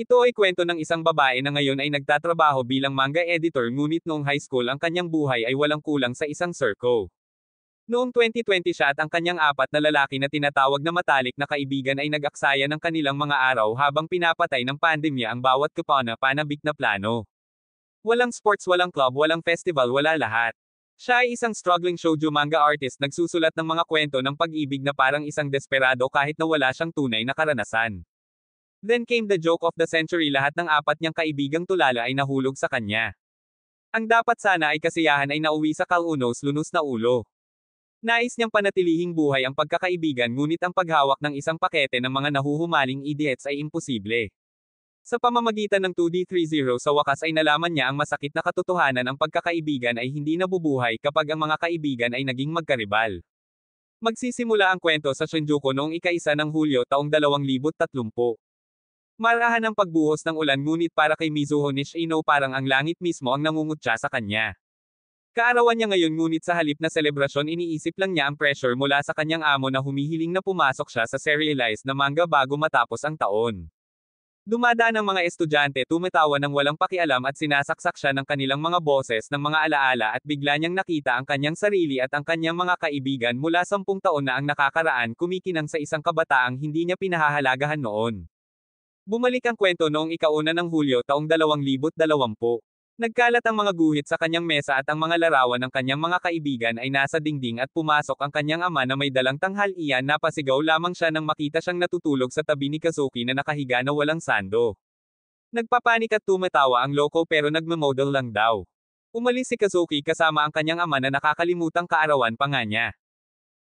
Ito ay kwento ng isang babae na ngayon ay nagtatrabaho bilang manga editor ngunit noong high school ang kanyang buhay ay walang kulang sa isang circo. Noong 2020 siya at ang kanyang apat na lalaki na tinatawag na matalik na kaibigan ay nag-aksaya ng kanilang mga araw habang pinapatay ng pandemya ang bawat panabik na plano. Walang sports, walang club, walang festival, wala lahat. Siya ay isang struggling shoujo manga artist nagsusulat ng mga kwento ng pag-ibig na parang isang desperado kahit na wala siyang tunay na karanasan. Then came the joke of the century, lahat ng apat niyang kaibigang tulala ay nahulog sa kanya. Ang dapat sana ay kasiyahan ay nauwi sa kalunos-lunos na ulo. Nais niyang panatilihing buhay ang pagkakaibigan ngunit ang paghawak ng isang pakete ng mga nahuhumaling idiots ay imposible. Sa pamamagitan ng 2D30 sa wakas ay nalaman niya ang masakit na katotohanan, ang pagkakaibigan ay hindi nabubuhay kapag ang mga kaibigan ay naging magkaribal. Magsisimula ang kwento sa Shinjuku noong ika-1 ng Hulyo taong 2030. Marahan ang pagbuhos ng ulan ngunit para kay Mizuho Nishino parang ang langit mismo ang nangungutya sa kanya. Kaarawan niya ngayon ngunit sa halip na selebrasyon iniisip lang niya ang pressure mula sa kanyang amo na humihiling na pumasok siya sa serialized na manga bago matapos ang taon. Dumadaan ang mga estudyante, tumatawa ng walang pakialam at sinasaksak siya ng kanilang mga boses ng mga alaala at bigla niyang nakita ang kanyang sarili at ang kanyang mga kaibigan mula 10 taon na ang nakakaraan kumikinang sa isang kabataang hindi niya pinahahalagahan noon. Bumalik ang kwento noong ika-1 ng Hulyo taong 2020. Nagkalat ang mga guhit sa kanyang mesa at ang mga larawan ng kanyang mga kaibigan ay nasa dingding at pumasok ang kanyang ama na may dalang tanghalian. Napasigaw lamang siya nang makita siyang natutulog sa tabi ni Kazuki na nakahiga na walang sando. Nagpapanik at tumatawa ang loko pero nagmamodel lang daw. Umalis si Kazuki kasama ang kanyang ama na nakakalimutang kaarawan pa nga niya.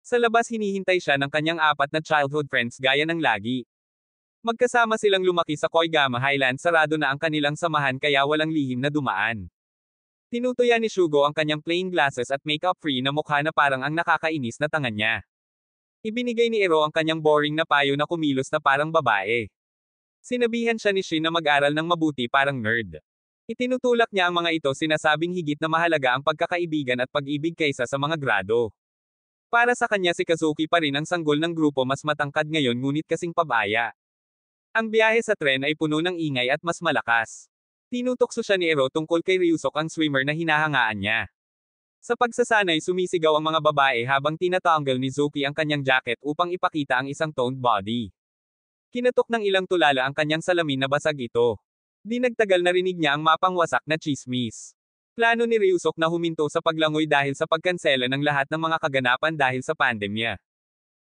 Sa labas hinihintay siya ng kanyang apat na childhood friends gaya ng lagi. Magkasama silang lumaki sa Koigama Highlands, sarado na ang kanilang samahan kaya walang lihim na dumaan. Tinutuya ni Shugo ang kanyang plain glasses at makeup-free na mukha na parang ang nakakainis na tanga niya. Ibinigay ni Ero ang kanyang boring na payo na kumilos na parang babae. Sinabihan siya ni Shin na mag-aral ng mabuti parang nerd. Itinutulak niya ang mga ito, sinasabing higit na mahalaga ang pagkakaibigan at pag-ibig kaysa sa mga grado. Para sa kanya si Kazuki pa rin ang sanggol ng grupo, mas matangkad ngayon ngunit kasing pabaya. Ang biyahe sa tren ay puno ng ingay at mas malakas. Tinutokso siya ni Ero tungkol kay Ryusok, ang swimmer na hinahangaan niya. Sa pagsasanay sumisigaw ang mga babae habang tinatanggal ni Zuki ang kanyang jacket upang ipakita ang isang toned body. Kinatok ng ilang tulala ang kanyang salamin na basag ito. Di nagtagal narinig niya ang mapangwasak na chismis. Plano ni Ryusok na huminto sa paglangoy dahil sa pagkansela ng lahat ng mga kaganapan dahil sa pandemya.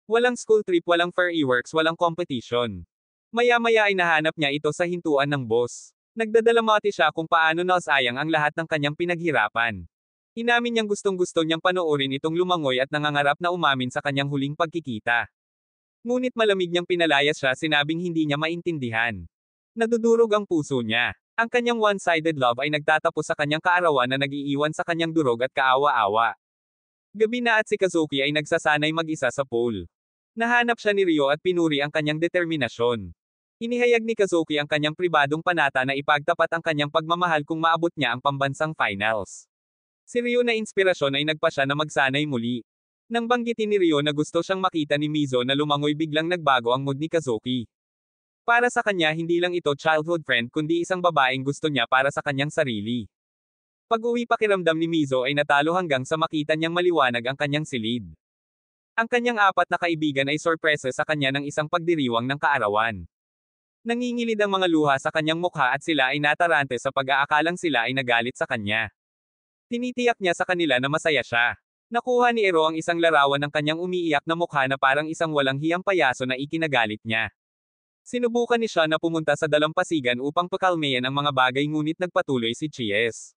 Walang school trip, walang fireworks, walang competition. Maya-maya ay nahanap niya ito sa hintuan ng boss. Nagdadalamati siya kung paano nasayang ang lahat ng kanyang pinaghirapan. Inamin niyang gustong-gusto niyang panoorin itong lumangoy at nangangarap na umamin sa kanyang huling pagkikita. Ngunit malamig niyang pinalayas siya, sinabing hindi niya maintindihan. Nadudurog ang puso niya. Ang kanyang one-sided love ay nagtatapos sa kanyang kaarawan na nag-iiwan sa kanyang durog at kaawa-awa. Gabi na at si Kazuki ay nagsasanay mag-isa sa pool. Nahanap siya ni Ryo at pinuri ang kanyang determinasyon. Inihayag ni Kazuki ang kanyang pribadong panata na ipagtapat ang kanyang pagmamahal kung maabot niya ang pambansang finals. Si Ryo na inspirasyon ay nagpasya na magsanay muli. Nang banggitin ni Ryo na gusto siyang makita ni Mizo na lumangoy, biglang nagbago ang mood ni Kazuki. Para sa kanya hindi lang ito childhood friend kundi isang babaeng gusto niya para sa kanyang sarili. Pag-uwi pakiramdam ni Mizo ay natalo hanggang sa makita niyang maliwanag ang kanyang silid. Ang kanyang apat na kaibigan ay sorpresa sa kanya ng isang pagdiriwang ng kaarawan. Nangingilid ang mga luha sa kanyang mukha at sila ay natarante sa pag-aakalang sila ay nagalit sa kanya. Tinitiyak niya sa kanila na masaya siya. Nakuha ni Ero ang isang larawan ng kanyang umiiyak na mukha na parang isang walang hiyang payaso na ikinagalit niya. Sinubukan ni siya na pumunta sa dalampasigan upang pakalmayan ang mga bagay ngunit nagpatuloy si Chies.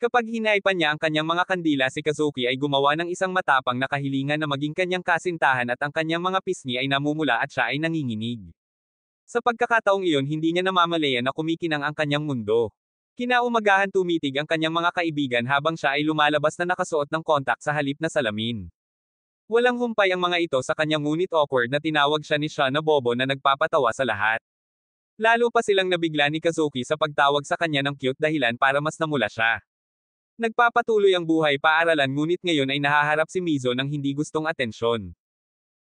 Kapag hinaipan niya ang kanyang mga kandila, si Kazuki ay gumawa ng isang matapang na kahilingan na maging kanyang kasintahan at ang kanyang mga pisngi ay namumula at siya ay nanginginig. Sa pagkakataong iyon hindi niya namamalayan na kumikinang ang kanyang mundo. Kinaumagahan tumitig ang kanyang mga kaibigan habang siya ay lumalabas na nakasuot ng kontak sa halip na salamin. Walang humpay ang mga ito sa kanya ngunit awkward na tinawag siya ni Sean na bobo na nagpapatawa sa lahat. Lalo pa silang nabigla ni Kazuki sa pagtawag sa kanya ng cute, dahilan para mas namula siya. Nagpapatuloy ang buhay paaralan ngunit ngayon ay nahaharap si Mizo ng hindi gustong atensyon.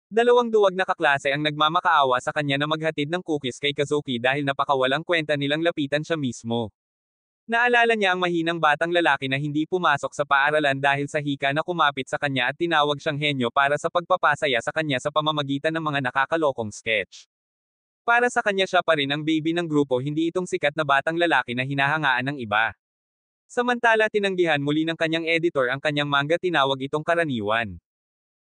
Dalawang duwag na kaklase ang nagmamakaawa sa kanya na maghatid ng cookies kay Kazuki dahil napakawalang kwenta nilang lapitan siya mismo. Naalala niya ang mahinang batang lalaki na hindi pumasok sa paaralan dahil sa hika na kumapit sa kanya at tinawag siyang henyo para sa pagpapasaya sa kanya sa pamamagitan ng mga nakakalokong sketch. Para sa kanya siya pa rin ang baby ng grupo, hindi itong sikat na batang lalaki na hinahangaan ng iba. Samantala tinanggihan muli ng kanyang editor ang kanyang manga, tinawag itong karaniwan.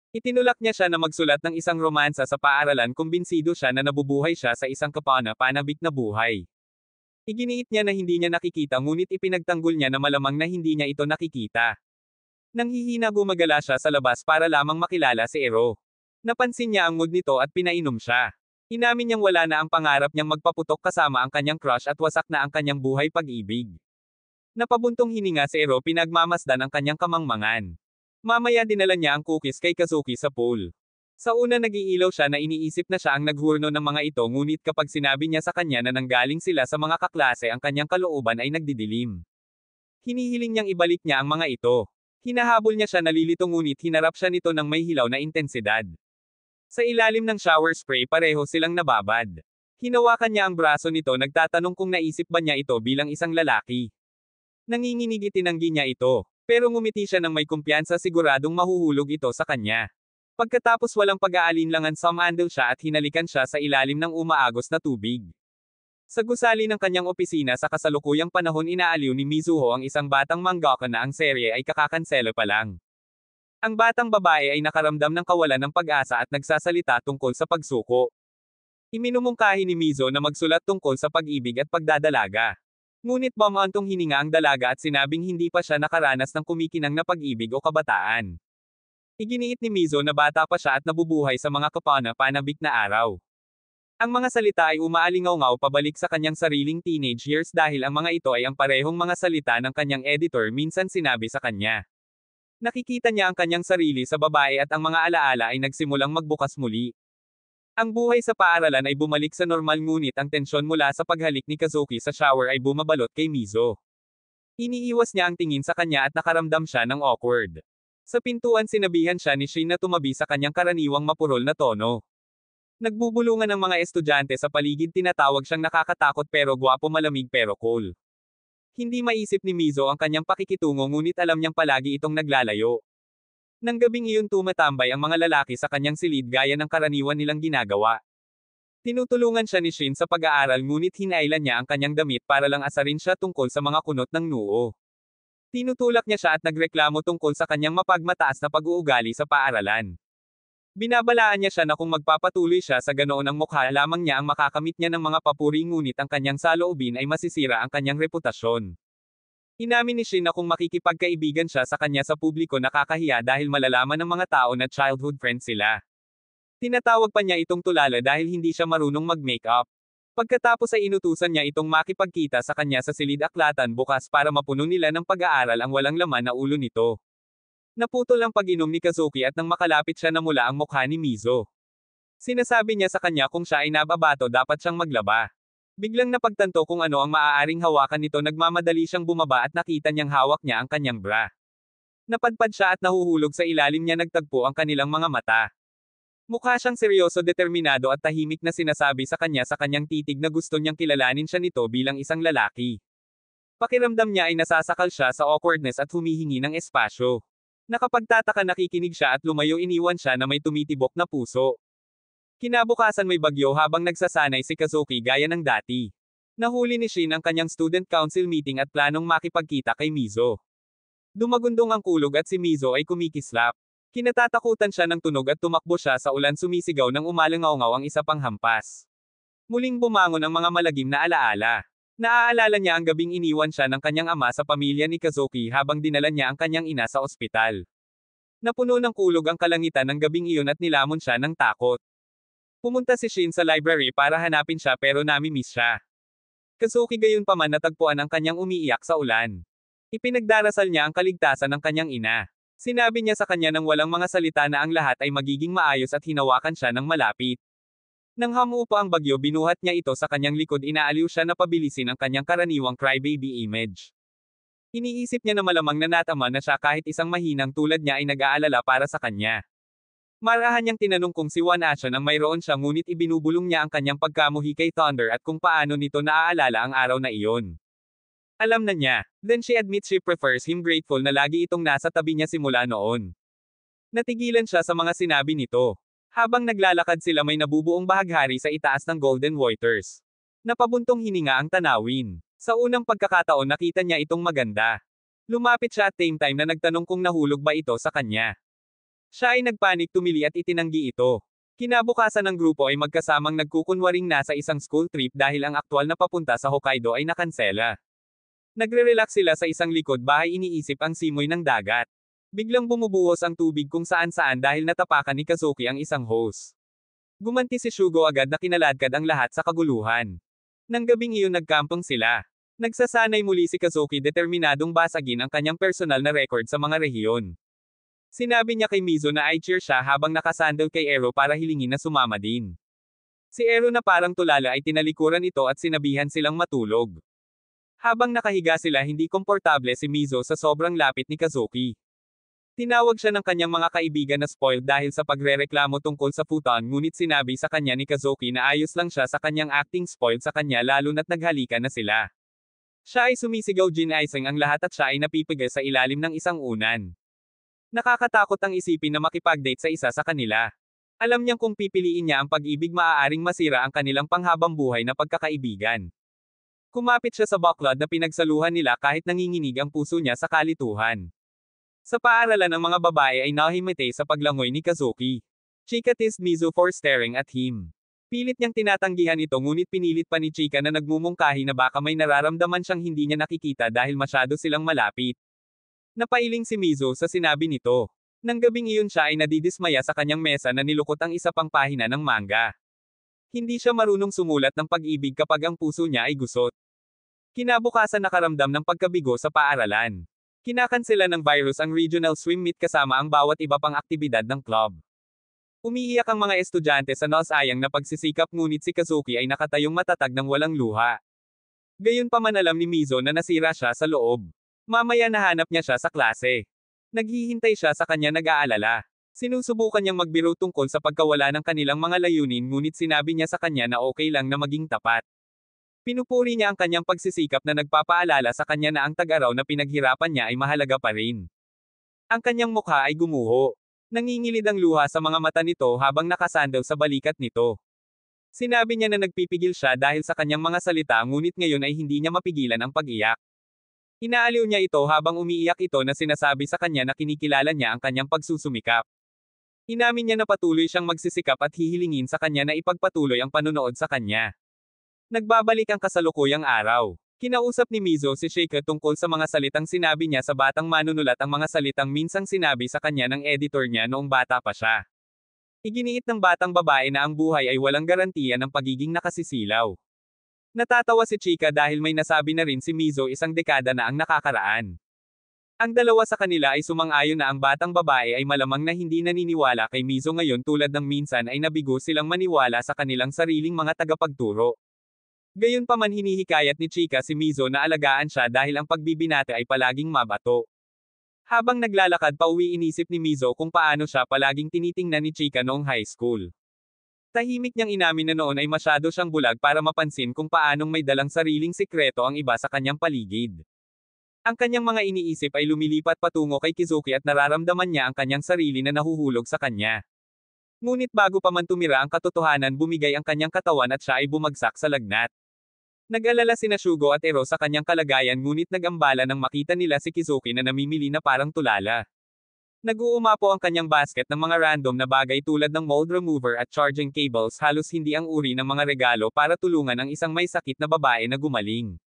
Itinulak niya siya na magsulat ng isang romansa sa paaralan, kumbinsido siya na nabubuhay siya sa isang kapana-panabik na buhay. Iginiit niya na hindi niya nakikita, ngunit ipinagtanggol niya na malamang na hindi niya ito nakikita. Nanghihina gumagala siya sa labas para lamang makilala si Ero. Napansin niya ang mood nito at pinainom siya. Inamin niyang wala na ang pangarap niyang magpaputok kasama ang kanyang crush at wasak na ang kanyang buhay pag-ibig. Napabuntong hininga si Ero, pinagmamasdan ang kanyang kamangmangan. Mamaya dinala niya ang cookies kay Kazuki sa pool. Sa una nag-iilaw siya na iniisip na siya ang naghurno ng mga ito, ngunit kapag sinabi niya sa kanya na nanggaling sila sa mga kaklase, ang kanyang kalooban ay nagdidilim. Hinihiling niyang ibalik niya ang mga ito. Hinahabol niya siya, nalilito, ngunit hinarap siya nito ng may hilaw na intensidad. Sa ilalim ng shower spray pareho silang nababad. Hinawakan niya ang braso nito, nagtatanong kung naisip ba niya ito bilang isang lalaki. Nanginginig, itinanggi niya ito. Pero ngumiti siya ng may kumpiyansa, siguradong mahuhulog ito sa kanya. Pagkatapos walang pag-aalinlangan, sumandal siya at hinalikan siya sa ilalim ng umaagos na tubig. Sa gusali ng kanyang opisina sa kasalukuyang panahon, inaaliw ni Mizuho ang isang batang mangaka na ang serye ay kakakanselo pa lang. Ang batang babae ay nakaramdam ng kawalan ng pag-asa at nagsasalita tungkol sa pagsuko. Iminumungkahi ni Mizo na magsulat tungkol sa pag-ibig at pagdadalaga. Ngunit bumantong hininga ang dalaga at sinabing hindi pa siya nakaranas ng kumikinang na pag-ibig o kabataan. Iginiit ni Mizo na bata pa siya at nabubuhay sa mga kapana-panabik na araw. Ang mga salita ay umaalingaw-ngaw pabalik sa kanyang sariling teenage years dahil ang mga ito ay ang parehong mga salita ng kanyang editor minsan sinabi sa kanya. Nakikita niya ang kanyang sarili sa babae at ang mga alaala ay nagsimulang magbukas muli. Ang buhay sa paaralan ay bumalik sa normal, ngunit ang tensyon mula sa paghalik ni Kazuki sa shower ay bumabalot kay Mizo. Iniiwas niya ang tingin sa kanya at nakaramdam siya ng awkward. Sa pintuan sinabihan siya ni Shin na tumabi sa kanyang karaniwang mapurol na tono. Nagbubulungan ang mga estudyante sa paligid, tinatawag siyang nakakatakot pero gwapo, malamig pero cool. Hindi maisip ni Mizo ang kanyang pakikitungo, ngunit alam niyang palagi itong naglalayo. Nang gabing iyon tumatambay ang mga lalaki sa kanyang silid gaya ng karaniwan nilang ginagawa. Tinutulungan siya ni Shin sa pag-aaral, ngunit hinailan niya ang kanyang damit para lang asarin siya tungkol sa mga kunot ng noo. Tinutulak niya siya at nagreklamo tungkol sa kanyang mapagmataas na pag-uugali sa paaralan. Binabalaan niya siya na kung magpapatuloy siya sa ganoon ang mukha lamang niya ang makakamit niya ng mga papuri, ngunit ang kanyang saloobin ay masisira ang kanyang reputasyon. Inamin ni Shin na kung makikipagkaibigan siya sa kanya sa publiko, nakakahiya dahil malalaman ng mga tao na childhood friends sila. Tinatawag pa niya itong tulala dahil hindi siya marunong mag-makeup. Pagkatapos ay inutusan niya itong makipagkita sa kanya sa silid aklatan bukas para mapuno nila ng pag-aaral ang walang laman na ulo nito. Naputol ang pag-inom ni Kazuki at nang makalapit siya namula ang mukha ni Mizo. Sinasabi niya sa kanya kung siya ay nababato dapat siyang maglaba. Biglang napagtanto kung ano ang maaaring hawakan nito, nagmamadali siyang bumaba at nakita niyang hawak niya ang kanyang bra. Napadpad siya at nahuhulog sa ilalim niya, nagtagpo ang kanilang mga mata. Mukha siyang seryoso, determinado at tahimik na sinasabi sa kanyang titig na gusto niyang kilalanin siya nito bilang isang lalaki. Pakiramdam niya ay nasasakal siya sa awkwardness at humihingi ng espasyo. Nakapagtataka, nakikinig siya at lumayo, iniwan siya na may tumitibok na puso. Kinabukasan may bagyo habang nagsasanay si Kazuki gaya ng dati. Nahuli ni Shin ang kanyang student council meeting at planong makipagkita kay Mizo. Dumagundong ang kulog at si Mizo ay kumikislap. Kinatatakutan siya ng tunog at tumakbo siya sa ulan, sumisigaw ng umalangaw-ngaw ang isa pang hampas. Muling bumangon ang mga malagim na alaala. Naaalala niya ang gabing iniwan siya ng kanyang ama sa pamilya ni Kazuki habang dinala niya ang kanyang ina sa ospital. Napuno ng kulog ang kalangitan ng gabing iyon at nilamon siya ng takot. Pumunta si Shin sa library para hanapin siya pero nami-miss siya. Kazuki gayunpaman natagpuan ang kanyang umiiyak sa ulan. Ipinagdarasal niya ang kaligtasan ng kanyang ina. Sinabi niya sa kanya nang walang mga salita na ang lahat ay magiging maayos at hinawakan siya ng malapit. Nang hamupa ang bagyo, binuhat niya ito sa kanyang likod, inaaliw siya na pabilisin ang kanyang karaniwang crybaby image. Iniisip niya na malamang na natama na siya kahit isang mahinang tulad niya ay nag-aalala para sa kanya. Marahan niyang tinanong kung si One Ashan ang mayroon siya ngunit ibinubulong niya ang kanyang pagkamuhi kay Thunder at kung paano nito naaalala ang araw na iyon. Alam na niya. Then she admits she prefers him grateful na lagi itong nasa tabi niya simula noon. Natigilan siya sa mga sinabi nito. Habang naglalakad sila may nabubuong bahaghari sa itaas ng Golden Waters. Napabuntong hininga ang tanawin. Sa unang pagkakataon nakita niya itong maganda. Lumapit siya at same time na nagtanong kung nahulog ba ito sa kanya. Siya ay nagpanik tumili at itinanggi ito. Kinabukasan ng grupo ay magkasamang nagkukunwaring nasa isang school trip dahil ang aktwal na papunta sa Hokkaido ay nakansela. Nagre-relax sila sa isang likod bahay iniisip ang simoy ng dagat. Biglang bumubuhos ang tubig kung saan-saan dahil natapakan ni Kazuki ang isang hose. Gumanti si Shugo agad na kinaladkad ang lahat sa kaguluhan. Nang gabing iyon nagkampong sila. Nagsasanay muli si Kazuki determinadong basagin ang kanyang personal na record sa mga rehiyon. Sinabi niya kay Mizo na i-cheer siya habang nakasandal kay Ero para hilingin na sumama din. Si Ero na parang tulala ay tinalikuran ito at sinabihan silang matulog. Habang nakahiga sila hindi komportable si Mizo sa sobrang lapit ni Kazuki. Tinawag siya ng kanyang mga kaibigan na spoiled dahil sa pagrereklamo tungkol sa futon ngunit sinabi sa kanya ni Kazuki na ayos lang siya sa kanyang acting spoiled sa kanya lalo na't naghalikan na sila. Siya ay sumisigaw gin-icing ang lahat at siya ay napipigil sa ilalim ng isang unan. Nakakatakot ang isipin na makipag-date sa isa sa kanila. Alam niyang kung pipiliin niya ang pag-ibig maaaring masira ang kanilang panghabang buhay na pagkakaibigan. Kumapit siya sa baklod na pinagsaluhan nila kahit nanginginig ang puso niya sa kalituhan. Sa paaralan ng mga babae ay nahimite sa paglangoy ni Kazuki. Chika teased Mizo for staring at him. Pilit niyang tinatanggihan ito ngunit pinilit pa ni Chika na nagmumungkahi na baka may nararamdaman siyang hindi niya nakikita dahil masyado silang malapit. Napailing si Mizo sa sinabi nito. Nang gabing iyon siya ay nadidismaya sa kanyang mesa na nilukot ang isa pang pahina ng manga. Hindi siya marunong sumulat ng pag-ibig kapag ang puso niya ay gusot. Kinabukasan nakaramdam ng pagkabigo sa paaralan. Kinakansela ng virus ang regional swim meet kasama ang bawat iba pang aktibidad ng club. Umiiyak ang mga estudyante sa nasayang na pagsisikap ngunit si Kazuki ay nakatayong matatag ng walang luha. Gayunpaman alam ni Mizo na nasira siya sa loob. Mamaya nahanap niya siya sa klase. Naghihintay siya sa kanya nag-aalala. Sinusubukan niyang magbiro tungkol sa pagkawala ng kanilang mga layunin ngunit sinabi niya sa kanya na okay lang na maging tapat. Pinupuri niya ang kanyang pagsisikap na nagpapaalala sa kanya na ang tag-araw na pinaghirapan niya ay mahalaga pa rin. Ang kanyang mukha ay gumuho. Nangingilid ang luha sa mga mata nito habang nakasandal sa balikat nito. Sinabi niya na nagpipigil siya dahil sa kanyang mga salita ngunit ngayon ay hindi niya mapigilan ang pag-iyak. Inaaliw niya ito habang umiiyak ito na sinasabi sa kanya na kinikilala niya ang kanyang pagsusumikap. Inamin niya na patuloy siyang magsisikap at hihilingin sa kanya na ipagpatuloy ang panunood sa kanya. Nagbabalik ang kasalukuyang araw. Kinausap ni Mizo si Sheikah tungkol sa mga salitang sinabi niya sa batang manunulat ang mga salitang minsang sinabi sa kanya ng editor niya noong bata pa siya. Iginiit ng batang babae na ang buhay ay walang garantiya ng pagiging nakasisilaw. Natatawa si Chika dahil may nasabi na rin si Mizo isang dekada na ang nakakaraan. Ang dalawa sa kanila ay sumang-ayon na ang batang babae ay malamang na hindi naniniwala kay Mizo ngayon tulad ng minsan ay nabigo silang maniwala sa kanilang sariling mga tagapagturo. Gayunpaman hinihikayat ni Chika si Mizo na alagaan siya dahil ang pagbibinata ay palaging mabato. Habang naglalakad pauwi inisip ni Mizo kung paano siya palaging tinitingnan ni Chika noong high school. Tahimik niyang inamin na noon ay masyado siyang bulag para mapansin kung paanong may dalang sariling sikreto ang iba sa kanyang paligid. Ang kanyang mga iniisip ay lumilipat patungo kay Kizuki at nararamdaman niya ang kanyang sarili na nahuhulog sa kanya. Ngunit bago pa man tumira ang katotohanan bumigay ang kanyang katawan at siya ay bumagsak sa lagnat. Nag-alala sina Shugo at Ero sa kanyang kalagayan ngunit nag-ambala nang makita nila si Kizuki na namimili na parang tulala. Nag-uumapo ang kanyang basket ng mga random na bagay tulad ng mold remover at charging cables halos hindi ang uri ng mga regalo para tulungan ang isang may sakit na babae na gumaling.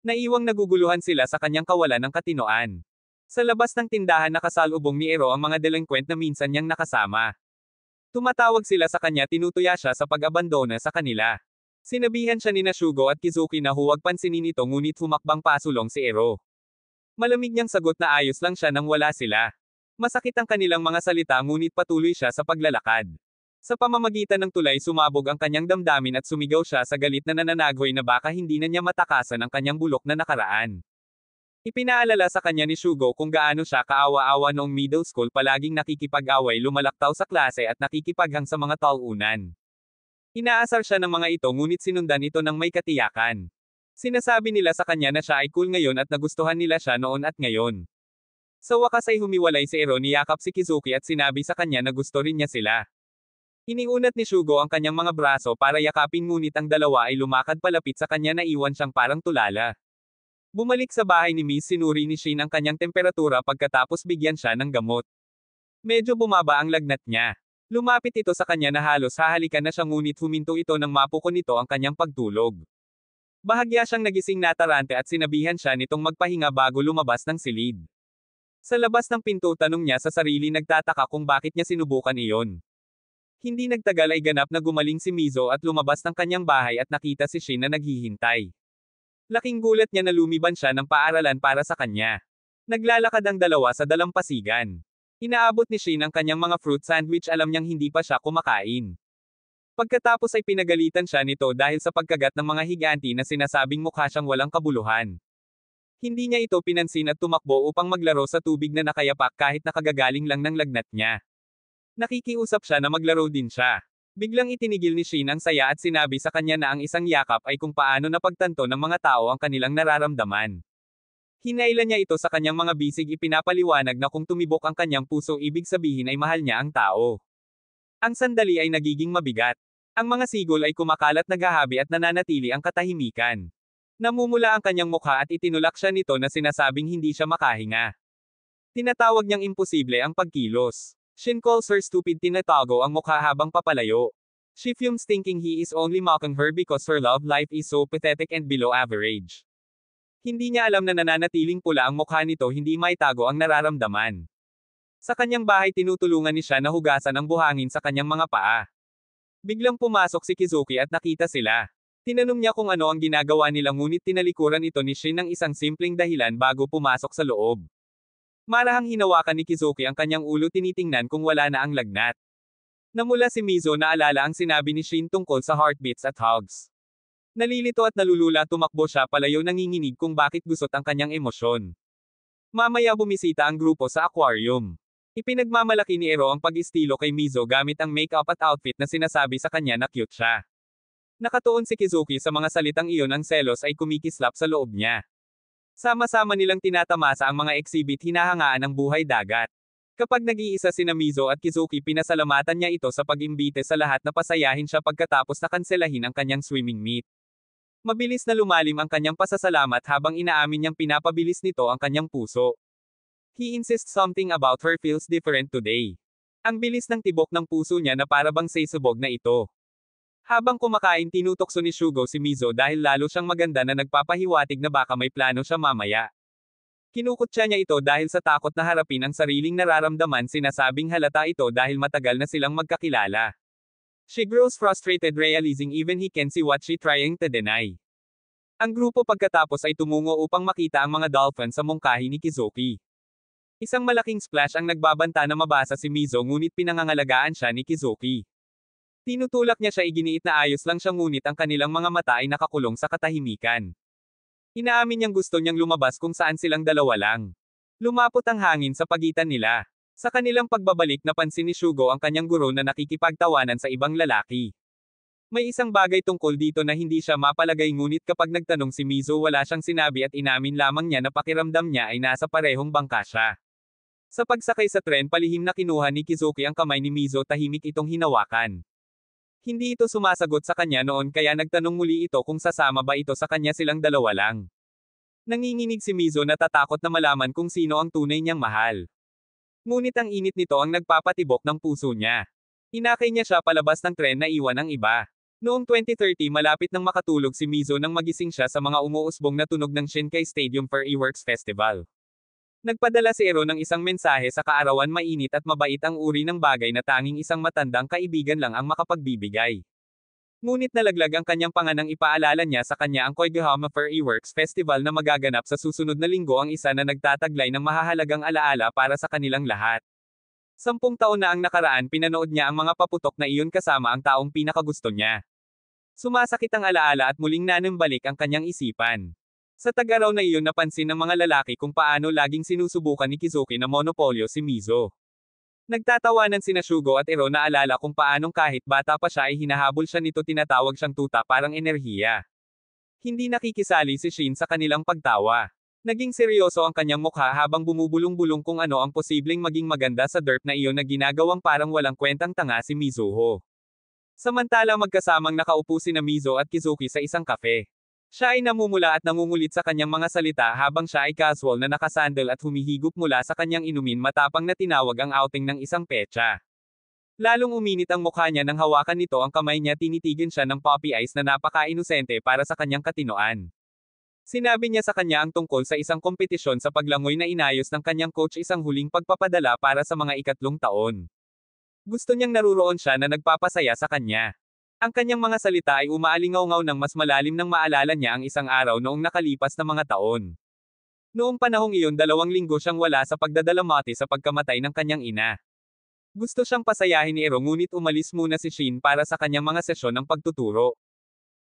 Naiwang naguguluhan sila sa kanyang kawalan ng katinoan. Sa labas ng tindahan nakasalubong ni Ero ang mga delinquent na minsan niyang nakasama. Tumatawag sila sa kanya tinutuya siya sa pag-abandona sa kanila. Sinabihan siya ni Shugo at Kizuki na huwag pansinin ito ngunit humakbang pasulong si Ero. Malamig niyang sagot na ayos lang siya nang wala sila. Masakit ang kanilang mga salita ngunit patuloy siya sa paglalakad. Sa pamamagitan ng tulay sumabog ang kanyang damdamin at sumigaw siya sa galit na nananaghoy na baka hindi na niya matakasan ang kanyang bulok na nakaraan. Ipinaalala sa kanya ni Shugo kung gaano siya kaawa-awa noong middle school, palaging nakikipag-away, lumalaktaw sa klase at nakikipaghang sa mga talunan. Inaasar siya ng mga ito ngunit sinundan ito ng may katiyakan. Sinasabi nila sa kanya na siya ay cool ngayon at nagustuhan nila siya noon at ngayon. Sa wakas ay humiwalay si Ero, niyakap si Kizuki at sinabi sa kanya na gusto rin niya sila. Iniunat ni Shugo ang kanyang mga braso para yakapin ngunit ang dalawa ay lumakad palapit sa kanya na iwan siyang parang tulala. Bumalik sa bahay ni Miss, sinuri ni Shin ang kanyang temperatura pagkatapos bigyan siya ng gamot. Medyo bumaba ang lagnat niya. Lumapit ito sa kanya na halos hahalikan na siya ngunit huminto ito nang mapuko nito ang kanyang pagtulog. Bahagya siyang nagising na tarante at sinabihan siya nitong magpahinga bago lumabas ng silid. Sa labas ng pinto, tanong niya sa sarili, nagtataka kung bakit niya sinubukan iyon. Hindi nagtagal ay ganap na gumaling si Mizo at lumabas ng kanyang bahay at nakita si Shin na naghihintay. Laking gulat niya na lumiban siya ng paaralan para sa kanya. Naglalakad ang dalawa sa dalampasigan. Inaabot ni Shin ang kanyang mga fruit sandwich, alam niyang hindi pa siya kumakain. Pagkatapos ay pinagalitan siya nito dahil sa pagkagat ng mga higanti na sinasabing mukha siyang walang kabuluhan. Hindi niya ito pinansin at tumakbo upang maglaro sa tubig na nakayapak kahit nakagagaling lang ng lagnat niya. Nakikiusap siya na maglaro din siya. Biglang itinigil ni Shin ang saya at sinabi sa kanya na ang isang yakap ay kung paano napagtanto ng mga tao ang kanilang nararamdaman. Hinailan niya ito sa kanyang mga bisig, ipinapaliwanag na kung tumibok ang kanyang puso, ibig sabihin ay mahal niya ang tao. Ang sandali ay nagiging mabigat. Ang mga sigol ay kumakalat, naghahabi at nananatili ang katahimikan. Namumula ang kanyang mukha at itinulak siya nito na sinasabing hindi siya makahinga. Tinatawag niyang imposible ang pagkilos. Shin calls her stupid, tinatago ang mukha habang papalayo. She fumes thinking he is only mocking her because her love life is so pathetic and below average. Hindi niya alam na nananatiling pula ang mukha nito, hindi maitago ang nararamdaman. Sa kanyang bahay, tinutulungan ni siya na hugasan ang buhangin sa kanyang mga paa. Biglang pumasok si Kizuki at nakita sila. Tinanong niya kung ano ang ginagawa nila ngunit tinalikuran ito ni Shin ng isang simpleng dahilan bago pumasok sa loob. Marahang hinawakan ni Kizuki ang kanyang ulo, tinitingnan kung wala na ang lagnat. Namula si Mizo, naalala ang sinabi ni Shin tungkol sa heartbeats at hugs. Nalilito at nalulula, tumakbo siya palayo, nanginginig kung bakit gusot ang kanyang emosyon. Mamaya bumisita ang grupo sa aquarium. Ipinagmamalaki ni Ero ang pag-estilo kay Mizo gamit ang makeup at outfit na sinasabi sa kanya na cute siya. Nakatuon si Kizuki sa mga salitang iyon, ang selos ay kumikislap sa loob niya. Sama-sama nilang tinatamasa ang mga exhibit, hinahangaan ng buhay dagat. Kapag nag-iisa sina Mizo at Kizuki, pinasalamatan niya ito sa pag-imbite sa lahat na pasayahin siya pagkatapos na kanselahin ang kanyang swimming meet. Mabilis na lumalim ang kanyang pasasalamat habang inaamin niyang pinapabilis nito ang kanyang puso. He insists something about her feels different today. Ang bilis ng tibok ng puso niya na parabang saysabog na ito. Habang kumakain, tinutokso ni Shugo si Mizo dahil lalo siyang maganda na nagpapahiwatig na baka may plano siya mamaya. Kinukutya niya ito dahil sa takot na harapin ang sariling nararamdaman, sinasabing halata ito dahil matagal na silang magkakilala. She grows frustrated realizing even he can see what she trying to deny. Ang grupo pagkatapos ay tumungo upang makita ang mga dolphin sa mungkahi ni Kizuki. Isang malaking splash ang nagbabanta na mabasa si Mizo ngunit pinangangalagaan siya ni Kizuki. Tinutulak niya siya, iginiit na ayos lang siya ngunit ang kanilang mga mata ay nakakulong sa katahimikan. Inaamin niyang gusto niyang lumabas kung saan silang dalawa lang. Lumapot ang hangin sa pagitan nila. Sa kanilang pagbabalik, napansin ni Shugo ang kanyang guro na nakikipagtawanan sa ibang lalaki. May isang bagay tungkol dito na hindi siya mapalagay ngunit kapag nagtanong si Mizo, wala siyang sinabi at inamin lamang niya na pakiramdam niya ay nasa parehong bangka siya. Sa pagsakay sa tren, palihim na kinuha ni Kizuki ang kamay ni Mizo, tahimik itong hinawakan. Hindi ito sumasagot sa kanya noon kaya nagtanong muli ito kung sasama ba ito sa kanya, silang dalawa lang. Nanginginig si Mizo, natatakot na malaman kung sino ang tunay niyang mahal. Ngunit ang init nito ang nagpapatibok ng puso niya. Inakay niya siya palabas ng tren na iwan ang iba. Noong 2030, malapit nang makatulog si Mizo nang magising siya sa mga umuusbong na tunog ng Shinkai Stadium Fireworks Festival. Nagpadala si Ero ng isang mensahe sa kaarawan, mainit at mabait, ang uri ng bagay na tanging isang matandang kaibigan lang ang makapagbibigay. Ngunit nalaglag ang kanyang panganang ipaalala niya sa kanya ang Koigahama Fireworks Festival na magaganap sa susunod na linggo, ang isa na nagtataglay ng mahahalagang alaala para sa kanilang lahat. 10 taon na ang nakaraan, pinanood niya ang mga paputok na iyon kasama ang taong pinakagusto niya. Sumasakit ang alaala at muling nanambalik ang kanyang isipan. Sa tag-araw na iyon napansin ng mga lalaki kung paano laging sinusubukan ni Kizuki na monopolyo si Mizo. Nagtatawanan sina Shugo at Ero na alala kung paanong kahit bata pa siya ay hinahabol siya nito tinatawag siyang tuta parang enerhiya. Hindi nakikisali si Shin sa kanilang pagtawa. Naging seryoso ang kanyang mukha habang bumubulong-bulong kung ano ang posibleng maging maganda sa derp na iyon na ginagawang parang walang kwentang tanga si Mizuho. Samantala magkasamang nakaupo sina Mizo at Kizuki sa isang kafe. Siya ay namumula at nangungulit sa kanyang mga salita habang siya ay casual na nakasandal at humihigop mula sa kanyang inumin matapang na tinawag ang outing ng isang petsa. Lalong uminit ang mukha niya nang hawakan nito ang kamay niya tinitigan siya ng puppy eyes na napaka-inosente para sa kanyang katinoan. Sinabi niya sa kanya ang tungkol sa isang kompetisyon sa paglangoy na inayos ng kanyang coach isang huling pagpapadala para sa mga 3 taon. Gusto niyang naruroon siya na nagpapasaya sa kanya. Ang kanyang mga salita ay umaalingaw-ngaw ng mas malalim nang maalala niya ang isang araw noong nakalipas na mga taon. Noong panahong iyon 2 linggo siyang wala sa pagdadalamati sa pagkamatay ng kanyang ina. Gusto siyang pasayahin ni Ero ngunit umalis muna si Shin para sa kanyang mga sesyon ng pagtuturo.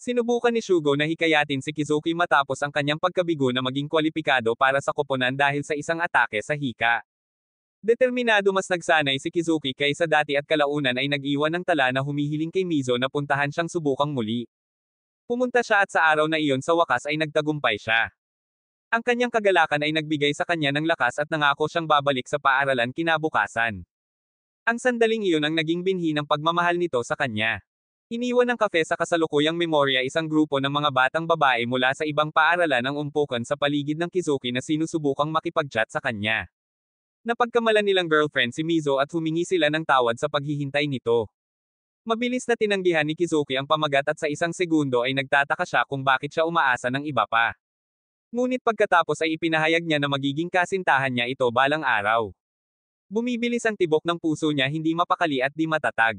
Sinubukan ni Shugo na hikayatin si Kizuki matapos ang kanyang pagkabigo na maging kwalipikado para sa koponan dahil sa isang atake sa hika. Determinado mas nagsanay si Kizuki kaysa dati at kalaunan ay nag-iwan ng tala na humihiling kay Mizo na puntahan siyang subukang muli. Pumunta siya at sa araw na iyon sa wakas ay nagtagumpay siya. Ang kanyang kagalakan ay nagbigay sa kanya ng lakas at nangako siyang babalik sa paaralan kinabukasan. Ang sandaling iyon ang naging binhi ng pagmamahal nito sa kanya. Iniwan ng kafe sa kasalukuyang memorya isang grupo ng mga batang babae mula sa ibang paaralan ang umpukan sa paligid ng Kizuki na sinusubukang makipag-chat sa kanya. Napagkamalan nilang girlfriend si Mizo at humingi sila ng tawad sa paghihintay nito. Mabilis na tinanggihan ni Kizuki ang pamagat at sa isang segundo ay nagtataka siya kung bakit siya umaasa ng iba pa. Ngunit pagkatapos ay ipinahayag niya na magiging kasintahan niya ito balang araw. Bumibilis ang tibok ng puso niya hindi mapakali at di matatag.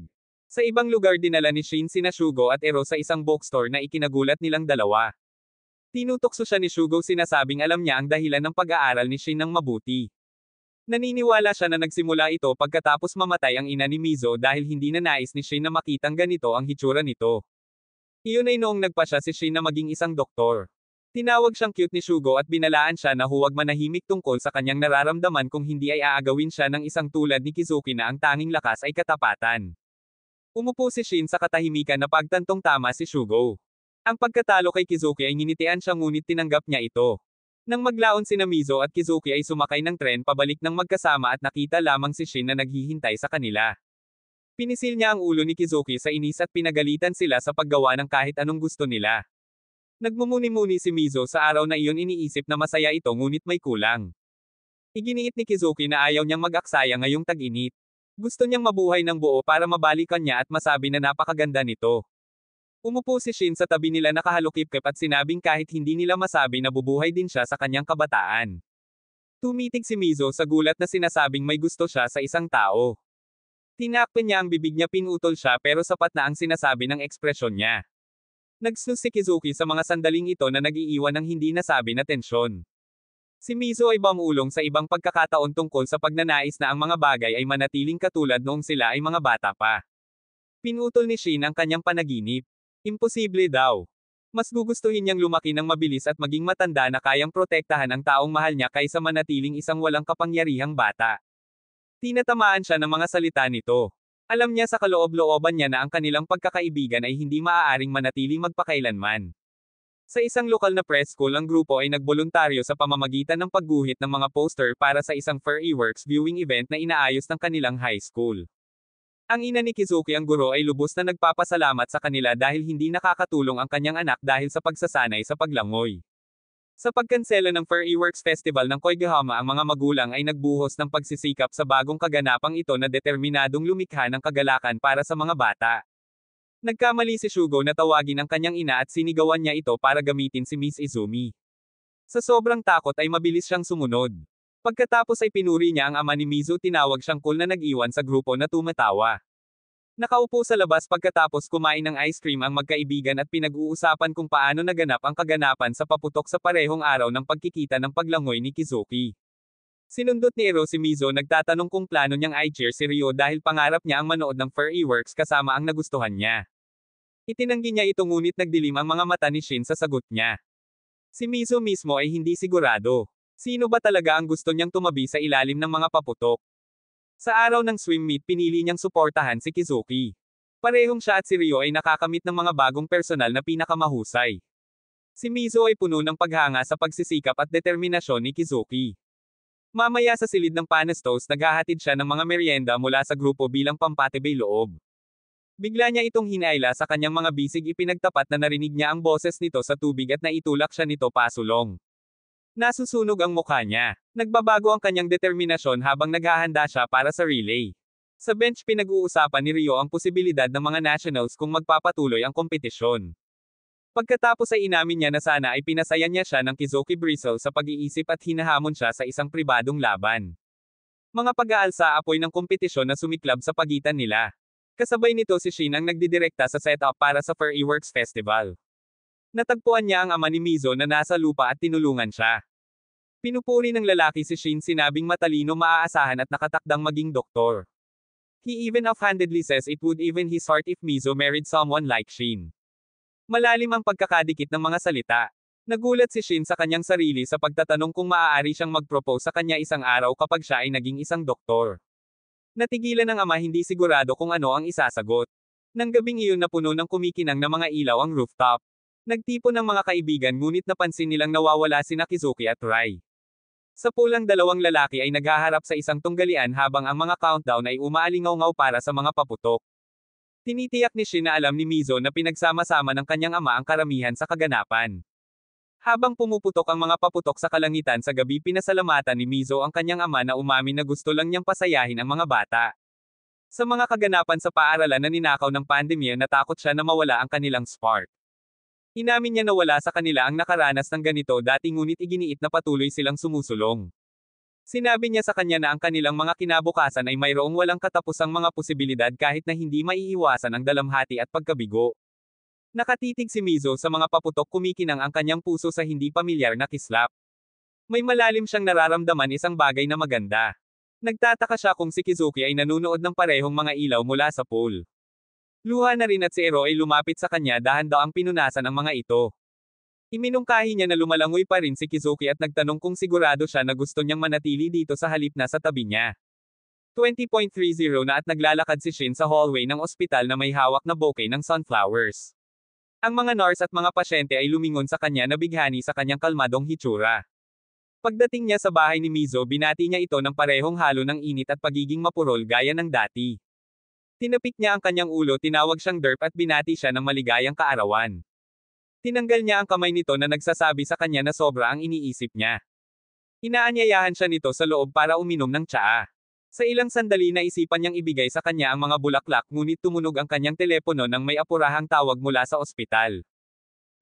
Sa ibang lugar dinala ni Shin sina Shugo at Ero sa isang bookstore na ikinagulat nilang dalawa. Tinutokso siya ni Shugo sinasabing alam niya ang dahilan ng pag-aaral ni Shin ng mabuti. Naniniwala siya na nagsimula ito pagkatapos mamatay ang ina ni Mizo dahil hindi na nais ni Shin na makitang ganito ang hitsura nito. Iyon ay noong nagpasya si Shin na maging isang doktor. Tinawag siyang cute ni Shugo at binalaan siya na huwag manahimik tungkol sa kanyang nararamdaman kung hindi ay aagawin siya ng isang tulad ni Kizuki na ang tanging lakas ay katapatan. Umupo si Shin sa katahimikan na pagtantong tama si Shugo. Ang pagkatalo kay Kizuki ay nginitian siya ngunit tinanggap niya ito. Nang maglaon sina Mizo at Kizuki ay sumakay ng tren pabalik ng magkasama at nakita lamang si Shin na naghihintay sa kanila. Pinisil niya ang ulo ni Kizuki sa inis at pinagalitan sila sa paggawa ng kahit anong gusto nila. Nagmumuni-muni si Mizo sa araw na iyon iniisip na masaya ito ngunit may kulang. Iginiit ni Kizuki na ayaw niyang mag-aksaya ngayong tag-init. Gusto niyang mabuhay ng buo para mabalikan niya at masabi na napakaganda nito. Umupo si Shin sa tabi nila nakahalukip-kip at sinabing kahit hindi nila masabi na bubuhay din siya sa kanyang kabataan. Tumitig si Mizo sa gulat na sinasabing may gusto siya sa isang tao. Tinakpan niya ang bibig niya pinutol siya pero sapat na ang sinasabi ng ekspresyon niya. Nagsnus si Kizuki sa mga sandaling ito na nag-iiwan ng hindi nasabi na tensyon. Si Mizo ay bumulong sa ibang pagkakataon tungkol sa pagnanais na ang mga bagay ay manatiling katulad noong sila ay mga bata pa. Pinutol ni Shin ang kanyang panaginip. Imposible daw. Mas gugustuhin niyang lumaki ng mabilis at maging matanda na kayang protektahan ang taong mahal niya kaysa manatiling isang walang kapangyarihang bata. Tinatamaan siya ng mga salita nito. Alam niya sa kaloob-looban niya na ang kanilang pagkakaibigan ay hindi maaaring manatiling magpakailanman. Sa isang lokal na press school ang grupo ay nagboluntaryo sa pamamagitan ng pagguhit ng mga poster para sa isang Furry Works viewing event na inaayos ng kanilang high school. Ang ina ni Kizuki ang guro ay lubos na nagpapasalamat sa kanila dahil hindi nakakatulong ang kanyang anak dahil sa pagsasanay sa paglangoy. Sa pagkansela ng Furry Works Festival ng Koigahama ang mga magulang ay nagbuhos ng pagsisikap sa bagong kaganapang ito na determinadong lumikha ng kagalakan para sa mga bata. Nagkamali si Shugo na tawagin ang kanyang ina at sinigawan niya ito para gamitin si Miss Izumi. Sa sobrang takot ay mabilis siyang sumunod. Pagkatapos ay pinuri niya ang ama ni Mizo tinawag siyang cool na nag-iwan sa grupo na tumatawa. Nakaupo sa labas pagkatapos kumain ng ice cream ang magkaibigan at pinag-uusapan kung paano naganap ang kaganapan sa paputok sa parehong araw ng pagkikita ng paglangoy ni Kizuki. Sinundot ni Ero si Mizo nagtatanong kung plano niyang i-cheer si Ryo dahil pangarap niya ang manood ng Furry Works kasama ang nagustuhan niya. Itinanggi niya ito ngunit nagdilim ang mga mata ni Shin sa sagot niya. Si Mizo mismo ay hindi sigurado. Sino ba talaga ang gusto niyang tumabi sa ilalim ng mga paputok? Sa araw ng swim meet pinili niyang suportahan si Kizuki. Parehong siya at si Ryo ay nakakamit ng mga bagong personal na pinakamahusay. Si Mizo ay puno ng paghanga sa pagsisikap at determinasyon ni Kizuki. Mamaya sa silid ng Panestos naghahatid siya ng mga merienda mula sa grupo bilang pampatibay loob. Bigla niya itong hinaila sa kanyang mga bisig ipinagtapat na narinig niya ang boses nito sa tubig at naitulak siya nito pasulong. Nasusunog ang mukha niya. Nagbabago ang kanyang determinasyon habang naghahanda siya para sa relay. Sa bench pinag-uusapan ni Ryo ang posibilidad ng mga nationals kung magpapatuloy ang kompetisyon. Pagkatapos ay inamin niya na sana ay pinasaya niya siya ng Kizuki Bristle sa pag-iisip at hinahamon siya sa isang pribadong laban. Mga pag-aalsa apoy ng kompetisyon na sumiklab sa pagitan nila. Kasabay nito si Shin ang nagdidirekta sa setup para sa Furryworks Festival. Natagpuan niya ang ama ni Mizo na nasa lupa at tinulungan siya. Pinupuri ng lalaki si Shin, sinabing matalino, maaasahan at nakatakdang maging doktor. He even offhandedly says it would even his heart if Mizo married someone like Shin. Malalim ang pagkakadikit ng mga salita. Nagulat si Shin sa kanyang sarili sa pagtatanong kung maaari siyang mag-propose sa kanya isang araw kapag siya ay naging isang doktor. Natigilan ng ama, hindi sigurado kung ano ang isasagot. Nang gabing iyon na puno ng kumikinang na mga ilaw ang rooftop. Nagtipon ng mga kaibigan ngunit napansin nilang nawawala sina Kizuki at Rai. Sa pulang dalawang lalaki ay naghaharap sa isang tunggalian habang ang mga countdown ay umaalingaw-ngaw para sa mga paputok. Tinitiyak ni Shin na alam ni Mizo na pinagsama-sama ng kanyang ama ang karamihan sa kaganapan. Habang pumuputok ang mga paputok sa kalangitan sa gabi, pinasalamatan ni Mizo ang kanyang ama na umamin na gusto lang niyang pasayahin ang mga bata. Sa mga kaganapan sa paaralan na ninakaw ng pandemya, natakot siya na mawala ang kanilang spark. Inamin niya na wala sa kanila ang nakaranas ng ganito dati ngunit iginiit na patuloy silang sumusulong. Sinabi niya sa kanya na ang kanilang mga kinabukasan ay mayroong walang katapusang mga posibilidad kahit na hindi maiiwasan ang dalamhati at pagkabigo. Nakatitig si Mizo sa mga paputok, kumikinang ang kanyang puso sa hindi pamilyar na kislap. May malalim siyang nararamdaman, isang bagay na maganda. Nagtataka siya kung si Kizuki ay nanunood ng parehong mga ilaw mula sa pool. Luha na rin at si Ero ay lumapit sa kanya, dahan-dahang pinunasan ang mga ito. Iminungkahi niya na lumalangoy pa rin si Kizuki at nagtanong kung sigurado siya na gusto niyang manatili dito sa halip na sa tabi niya. 20.30 na at naglalakad si Shin sa hallway ng ospital na may hawak na bouquet ng sunflowers. Ang mga nurse at mga pasyente ay lumingon sa kanya na bighani sa kanyang kalmadong hitsura. Pagdating niya sa bahay ni Mizo, binati niya ito ng parehong halo ng init at pagiging mapurol gaya ng dati. Tinapik niya ang kanyang ulo, tinawag siyang derp at binati siya ng maligayang kaarawan. Tinanggal niya ang kamay nito na nagsasabi sa kanya na sobra ang iniisip niya. Inaanyayahan siya nito sa loob para uminom ng tsaa. Sa ilang sandali naisipan niyang ibigay sa kanya ang mga bulaklak ngunit tumunog ang kanyang telepono nang may apurahang tawag mula sa ospital.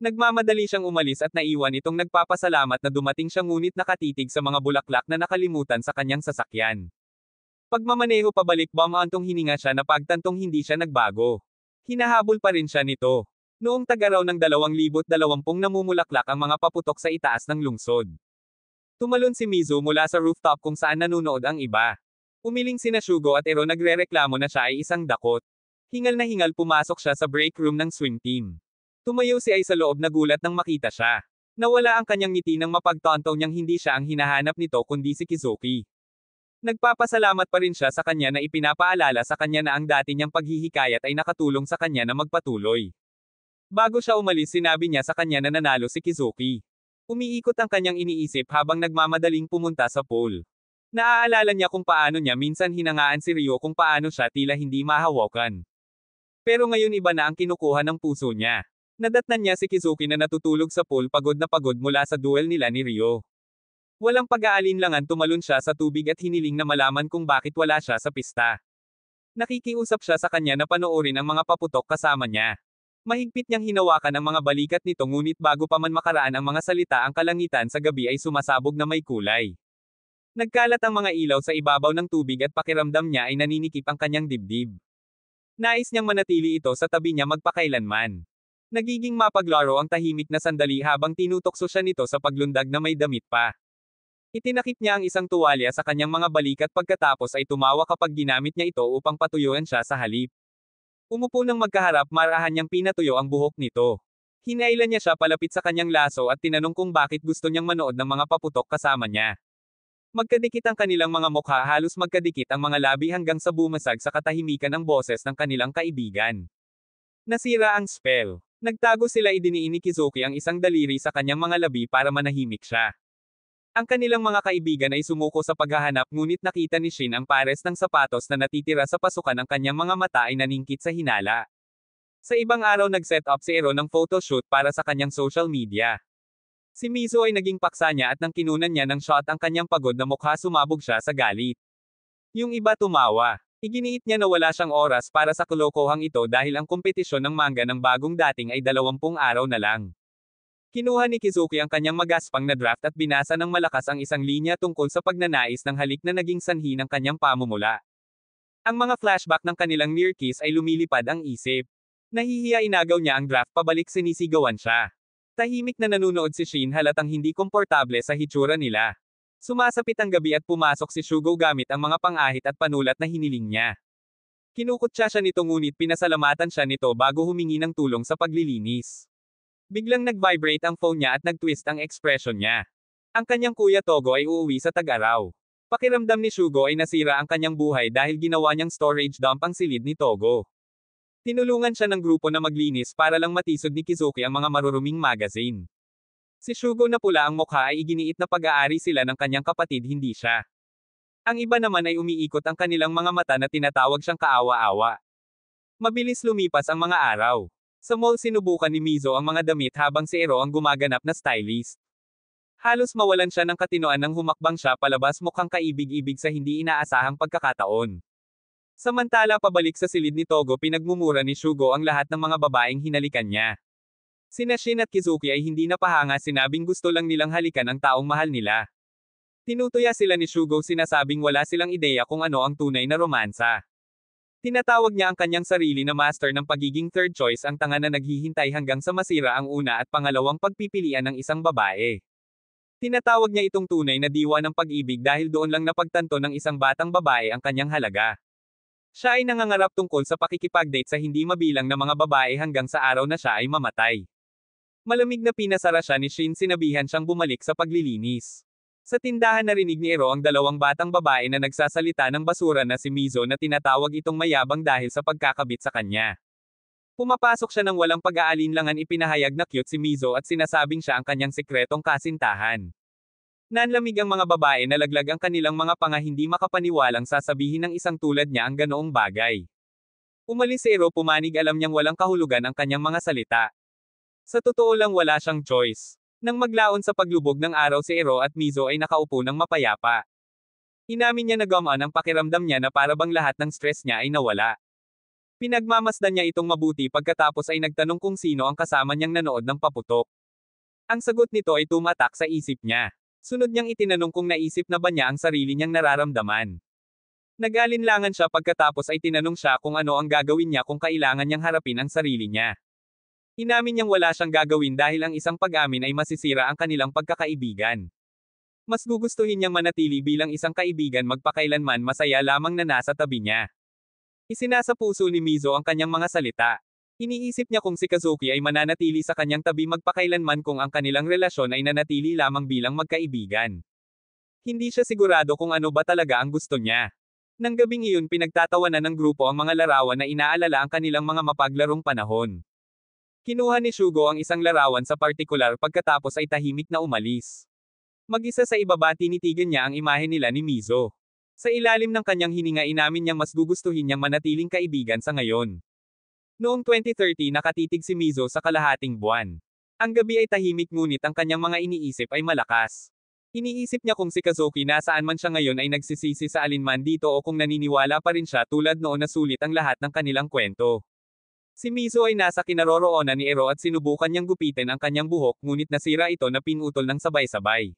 Nagmamadali siyang umalis at naiwan itong nagpapasalamat na dumating siya ngunit nakatitig sa mga bulaklak na nakalimutan sa kanyang sasakyan. Pagmamaneho pabalik, bumantong hininga siya na pagtantong hindi siya nagbago. Hinahabol pa rin siya nito. Noong tag-araw ng 2020 namumulaklak ang mga paputok sa itaas ng lungsod. Tumalon si Mizo mula sa rooftop kung saan nanunood ang iba. Umiling sina Shugo at Ero, nagrereklamo na siya ay isang dakot. Hingal na hingal pumasok siya sa break room ng swim team. Tumayo si Ai sa loob, nagulat nang makita siya. Nawala ang kanyang ngiti nang mapagtanto niyang hindi siya ang hinahanap nito kundi si Kizuki. Nagpapasalamat pa rin siya sa kanya na ipinapaalala sa kanya na ang dati niyang paghihikayat ay nakatulong sa kanya na magpatuloy. Bago siya umalis, sinabi niya sa kanya na nanalo si Kizuki. Umiikot ang kanyang iniisip habang nagmamadaling pumunta sa pool. Naaalala niya kung paano niya minsan hinangaan si Ryo, kung paano siya tila hindi mahawakan. Pero ngayon iba na ang kinukuha ng puso niya. Nadatnan niya si Kizuki na natutulog sa pool, pagod na pagod mula sa duel nila ni Ryo. Walang pag-aalinlangan tumalon siya sa tubig at hiniling na malaman kung bakit wala siya sa pista. Nakikiusap siya sa kanya na panoorin ang mga paputok kasama niya. Mahigpit niyang hinawakan ang mga balikat nito ngunit bago pa man makaraan ang mga salita, ang kalangitan sa gabi ay sumasabog na may kulay. Nagkalat ang mga ilaw sa ibabaw ng tubig at pakiramdam niya ay naninikip ang kanyang dibdib. Nais niyang manatili ito sa tabi niya magpakailanman. Nagiging mapaglaro ang tahimik na sandali habang tinutokso siya nito sa paglundag na may damit pa. Itinakip niya ang isang tuwalya sa kanyang mga balikat pagkatapos ay tumawa kapag ginamit niya ito upang patuyuan siya sa halip. Umupo ng magkaharap, marahan niyang pinatuyo ang buhok nito. Hinailan niya siya palapit sa kanyang laso at tinanong kung bakit gusto niyang manood ng mga paputok kasama niya. Magkadikit ang kanilang mga mukha, halos magkadikit ang mga labi hanggang sa bumasag sa katahimikan ang boses ng kanilang kaibigan. Nasira ang spell. Nagtago sila, idiniin ni Kizuki ang isang daliri sa kanyang mga labi para manahimik siya. Ang kanilang mga kaibigan ay sumuko sa paghahanap, ngunit nakita ni Shin ang pares ng sapatos na natitira sa pasukan ng kanyang mga mata ay naningkit sa hinala. Sa ibang araw nag-set up si Ero ng photoshoot para sa kanyang social media. Si Mizo ay naging paksa niya at nang kinunan niya ng shot ang kanyang pagod na mukha, sumabog siya sa galit. Yung iba tumawa. Iginiit niya na wala siyang oras para sa kalokohang ito dahil ang kompetisyon ng manga ng bagong dating ay 20 araw na lang. Kinuha ni Kizuki ang kanyang magaspang na draft at binasa ng malakas ang isang linya tungkol sa pagnanais ng halik na naging sanhi ng kanyang pamumula. Ang mga flashback ng kanilang near kiss ay lumilipad ang isip. Nahihiya, inagaw niya ang draft pabalik, sinisigawan siya. Tahimik na nanunood si Shin, halatang hindi komportable sa hitsura nila. Sumasapit ang gabi at pumasok si Shugo gamit ang mga pang-ahit at panulat na hiniling niya. Kinukutya siya nito ngunit pinasalamatan siya nito bago humingi ng tulong sa paglilinis. Biglang nag-vibrate ang phone niya at nag-twist ang ekspresyon niya. Ang kanyang kuya Togo ay uuwi sa tag-araw. Pakiramdam ni Shugo ay nasira ang kanyang buhay dahil ginawa niyang storage dump ang silid ni Togo. Tinulungan siya ng grupo na maglinis para lang matisod ni Kizuki ang mga maruruming magazine. Si Shugo na pula ang mukha ay iginiit na pag-aari sila ng kanyang kapatid, hindi siya. Ang iba naman ay umiikot ang kanilang mga mata na tinatawag siyang kaawa-awa. Mabilis lumipas ang mga araw. Sa mall sinubukan ni Mizo ang mga damit habang si Ero ang gumaganap na stylist. Halos mawalan siya ng katinoan nang humakbang siya palabas, mukhang kaibig-ibig sa hindi inaasahang pagkakataon. Samantala pabalik sa silid ni Togo, pinagmumura ni Shugo ang lahat ng mga babaeng hinalikan niya. Sina Shin at Kizuki ay hindi napahanga, sinabing gusto lang nilang halikan ang taong mahal nila. Tinutuya sila ni Shugo, sinasabing wala silang ideya kung ano ang tunay na romansa. Tinatawag niya ang kanyang sarili na master ng pagiging third choice, ang tanga na naghihintay hanggang sa masira ang una at pangalawang pagpipilian ng isang babae. Tinatawag niya itong tunay na diwa ng pag-ibig dahil doon lang napagtanto ng isang batang babae ang kanyang halaga. Siya ay nangangarap tungkol sa pakikipag-date sa hindi mabilang na mga babae hanggang sa araw na siya ay mamatay. Malamig na pinasara siya ni Shin, sinabihan siyang bumalik sa paglilinis. Sa tindahan narinig ni Ero ang dalawang batang babae na nagsasalita ng basura na si Mizo na tinatawag itong mayabang dahil sa pagkakabit sa kanya. Pumapasok siya ng walang pag-aalinlangan, ipinahayag na cute si Mizo at sinasabing siya ang kanyang sikretong kasintahan. Nanlamig ang mga babae, nalaglag ang kanilang mga panga, hindi makapaniwalang sasabihin ng isang tulad niya ang ganoong bagay. Umalis si Ero, pumanig, alam niyang walang kahulugan ang kanyang mga salita. Sa totoo lang wala siyang choice. Nang maglaon sa paglubog ng araw, si Ero at Mizo ay nakaupo ng mapayapa. Inamin niya na gumaan ang pakiramdam niya na parabang lahat ng stress niya ay nawala. Pinagmamasdan niya itong mabuti pagkatapos ay nagtanong kung sino ang kasama niyang nanood ng paputok. Ang sagot nito ay tumatak sa isip niya. Sunod niyang itinanong kung naisip na ba niya ang sarili niyang nararamdaman. Nag-alinlangan siya pagkatapos ay tinanong siya kung ano ang gagawin niya kung kailangan niyang harapin ang sarili niya. Inamin niyang wala siyang gagawin dahil ang isang pag-amin ay masisira ang kanilang pagkakaibigan. Mas gugustuhin niyang manatili bilang isang kaibigan, magpakailanman masaya lamang na nasa tabi niya. Isinasa puso ni Mizo ang kanyang mga salita. Iniisip niya kung si Kazuki ay mananatili sa kanyang tabi magpakailanman kung ang kanilang relasyon ay nanatili lamang bilang magkaibigan. Hindi siya sigurado kung ano ba talaga ang gusto niya. Nang gabing iyon, pinagtatawanan ng grupo ang mga larawan na inaalala ang kanilang mga mapaglarong panahon. Kinuha ni Shugo ang isang larawan sa partikular pagkatapos ay tahimik na umalis. Mag-isa sa ibaba, tinitigan niya ang imahe nila ni Mizo. Sa ilalim ng kanyang hininga, inamin niyang mas gugustuhin niyang manatiling kaibigan sa ngayon. Noong 2030 nakatitig si Mizo sa kalahating buwan. Ang gabi ay tahimik ngunit ang kanyang mga iniisip ay malakas. Iniisip niya kung si Kazuki nasaan man siya ngayon ay nagsisisi sa alinman dito o kung naniniwala pa rin siya tulad noon na sulit ang lahat ng kanilang kwento. Si Mizo ay nasa kinaroroonan ni Ero at sinubukan niyang gupitin ang kanyang buhok ngunit nasira ito na pinutol ng sabay-sabay.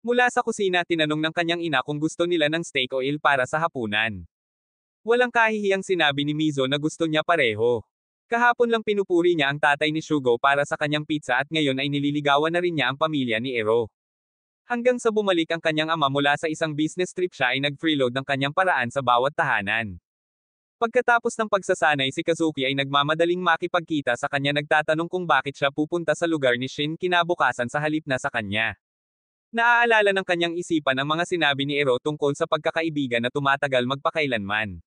Mula sa kusina, tinanong ng kanyang ina kung gusto nila ng steak oil para sa hapunan. Walang kahihiyang sinabi ni Mizo na gusto niya pareho. Kahapon lang pinupuri niya ang tatay ni Shugo para sa kanyang pizza at ngayon ay nililigawan na rin niya ang pamilya ni Ero. Hanggang sa bumalik ang kanyang ama mula sa isang business trip, siya ay nag-freeload ng kanyang paraan sa bawat tahanan. Pagkatapos ng pagsasanay si Kazuki ay nagmamadaling makipagkita sa kanya nagtatanong kung bakit siya pupunta sa lugar ni Shin kinabukasan sa halip na sa kanya. Naaalala ng kanyang isipan ang mga sinabi ni Ero tungkol sa pagkakaibigan na tumatagal magpakailanman.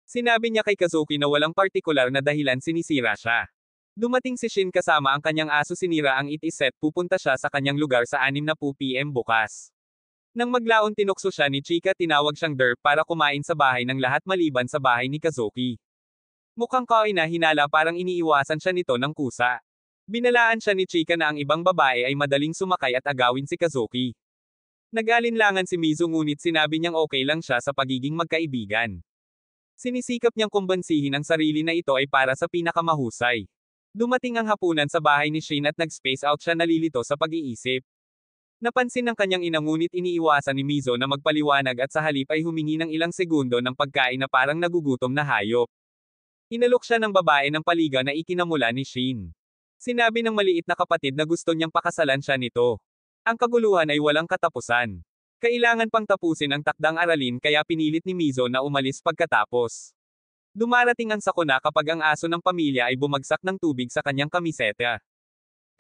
Sinabi niya kay Kazuki na walang partikular na dahilan sinisira siya. Dumating si Shin kasama ang kanyang aso sinira ang it is set pupunta siya sa kanyang lugar sa 6:00 PM bukas. Nang maglaon tinukso siya ni Chika tinawag siyang derp para kumain sa bahay ng lahat maliban sa bahay ni Kazuki. Mukhang kaoy na hinala parang iniiwasan siya nito ng kusa. Binalaan siya ni Chika na ang ibang babae ay madaling sumakay at agawin si Kazuki. Nag-alinlangan si Mizu ngunit sinabi niyang okay lang siya sa pagiging magkaibigan. Sinisikap niyang kumbansihin ang sarili na ito ay para sa pinakamahusay. Dumating ang hapunan sa bahay ni Shin at nag-space out siya nalilito sa pag-iisip. Napansin ng kanyang ina ngunit iniiwasan ni Mizo na magpaliwanag at sa halip ay humingi ng ilang segundo ng pagkain na parang nagugutom na hayop. Inalok siya ng babae ng paliga na ikinamula ni Shin. Sinabi ng maliit na kapatid na gusto niyang pakasalan siya nito. Ang kaguluhan ay walang katapusan. Kailangan pang tapusin ang takdang aralin kaya pinilit ni Mizo na umalis pagkatapos. Dumarating ang sakuna kapag ang aso ng pamilya ay bumagsak ng tubig sa kanyang kamiseta.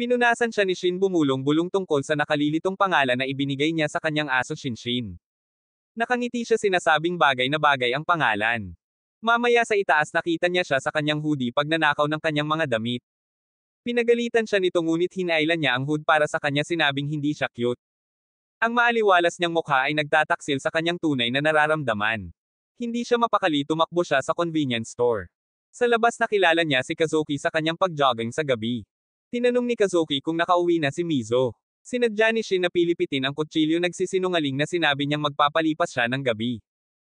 Pinunasan siya ni Shin bumulong-bulong tungkol sa nakalilitong pangalan na ibinigay niya sa kanyang aso Shinshin. Nakangiti siya sinasabing bagay na bagay ang pangalan. Mamaya sa itaas nakita niya siya sa kanyang hoodie pag nanakaw ng kanyang mga damit. Pinagalitan siya nito ngunit hinailan niya ang hood para sa kanya sinabing hindi siya cute. Ang maaliwalas niyang mukha ay nagtataksil sa kanyang tunay na nararamdaman. Hindi siya mapakali tumakbo siya sa convenience store. Sa labas nakilala niya si Kazuki sa kanyang pag-jogging sa gabi. Tinanong ni Kazuki kung nakauwi na si Mizo. Sinadya ni Shin na pilipitin ang kutsilyo nagsisinungaling na sinabi niyang magpapalipas siya ng gabi.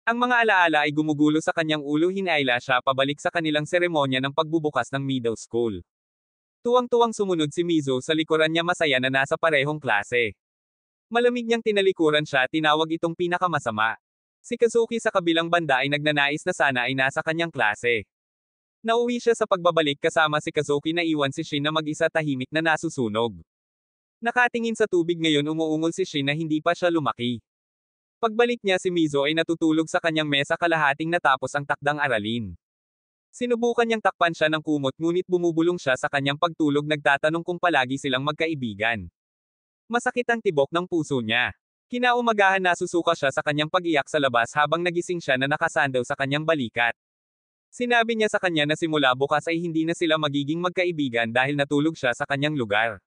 Ang mga alaala ay gumugulo sa kanyang ulo hinaila siya pabalik sa kanilang seremonya ng pagbubukas ng middle school. Tuwang-tuwang sumunod si Mizo sa likuran niya masaya na nasa parehong klase. Malamig niyang tinalikuran siya tinawag itong pinakamasama. Si Kazuki sa kabilang banda ay nagnanais na sana ay nasa kanyang klase. Nauwi siya sa pagbabalik kasama si Kazuki na iwan si Shin na mag-isa tahimik na nasusunog. Nakatingin sa tubig ngayon umuungol si Shin na hindi pa siya lumaki. Pagbalik niya si Mizo ay natutulog sa kanyang mesa kalahating natapos ang takdang aralin. Sinubukan niyang takpan siya ng kumot ngunit bumubulong siya sa kanyang pagtulog nagtatanong kung palagi silang magkaibigan. Masakit ang tibok ng puso niya. Kinaumagahan nasusuka siya sa kanyang pag-iyak sa labas habang nagising siya na nakasandaw sa kanyang balikat. Sinabi niya sa kanya na simula bukas ay hindi na sila magiging magkaibigan dahil natulog siya sa kanyang lugar.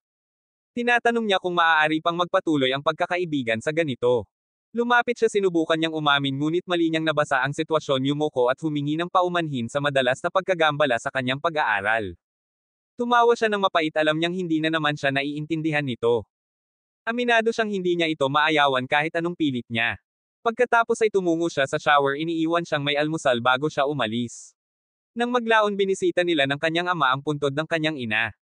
Tinatanong niya kung maaari pang magpatuloy ang pagkakaibigan sa ganito. Lumapit siya sinubukan niyang umamin ngunit mali niyang nabasa ang sitwasyon yumuko at humingi ng paumanhin sa madalas na pagkagambala sa kanyang pag-aaral. Tumawa siya ng mapait alam niyang hindi na naman siya naiintindihan nito. Aminado siyang hindi niya ito maayawan kahit anong pilit niya. Pagkatapos ay tumungo siya sa shower iniiwan siyang may almusal bago siya umalis. Nang maglaon binisita nila ng kanyang ama ang puntod ng kanyang ina.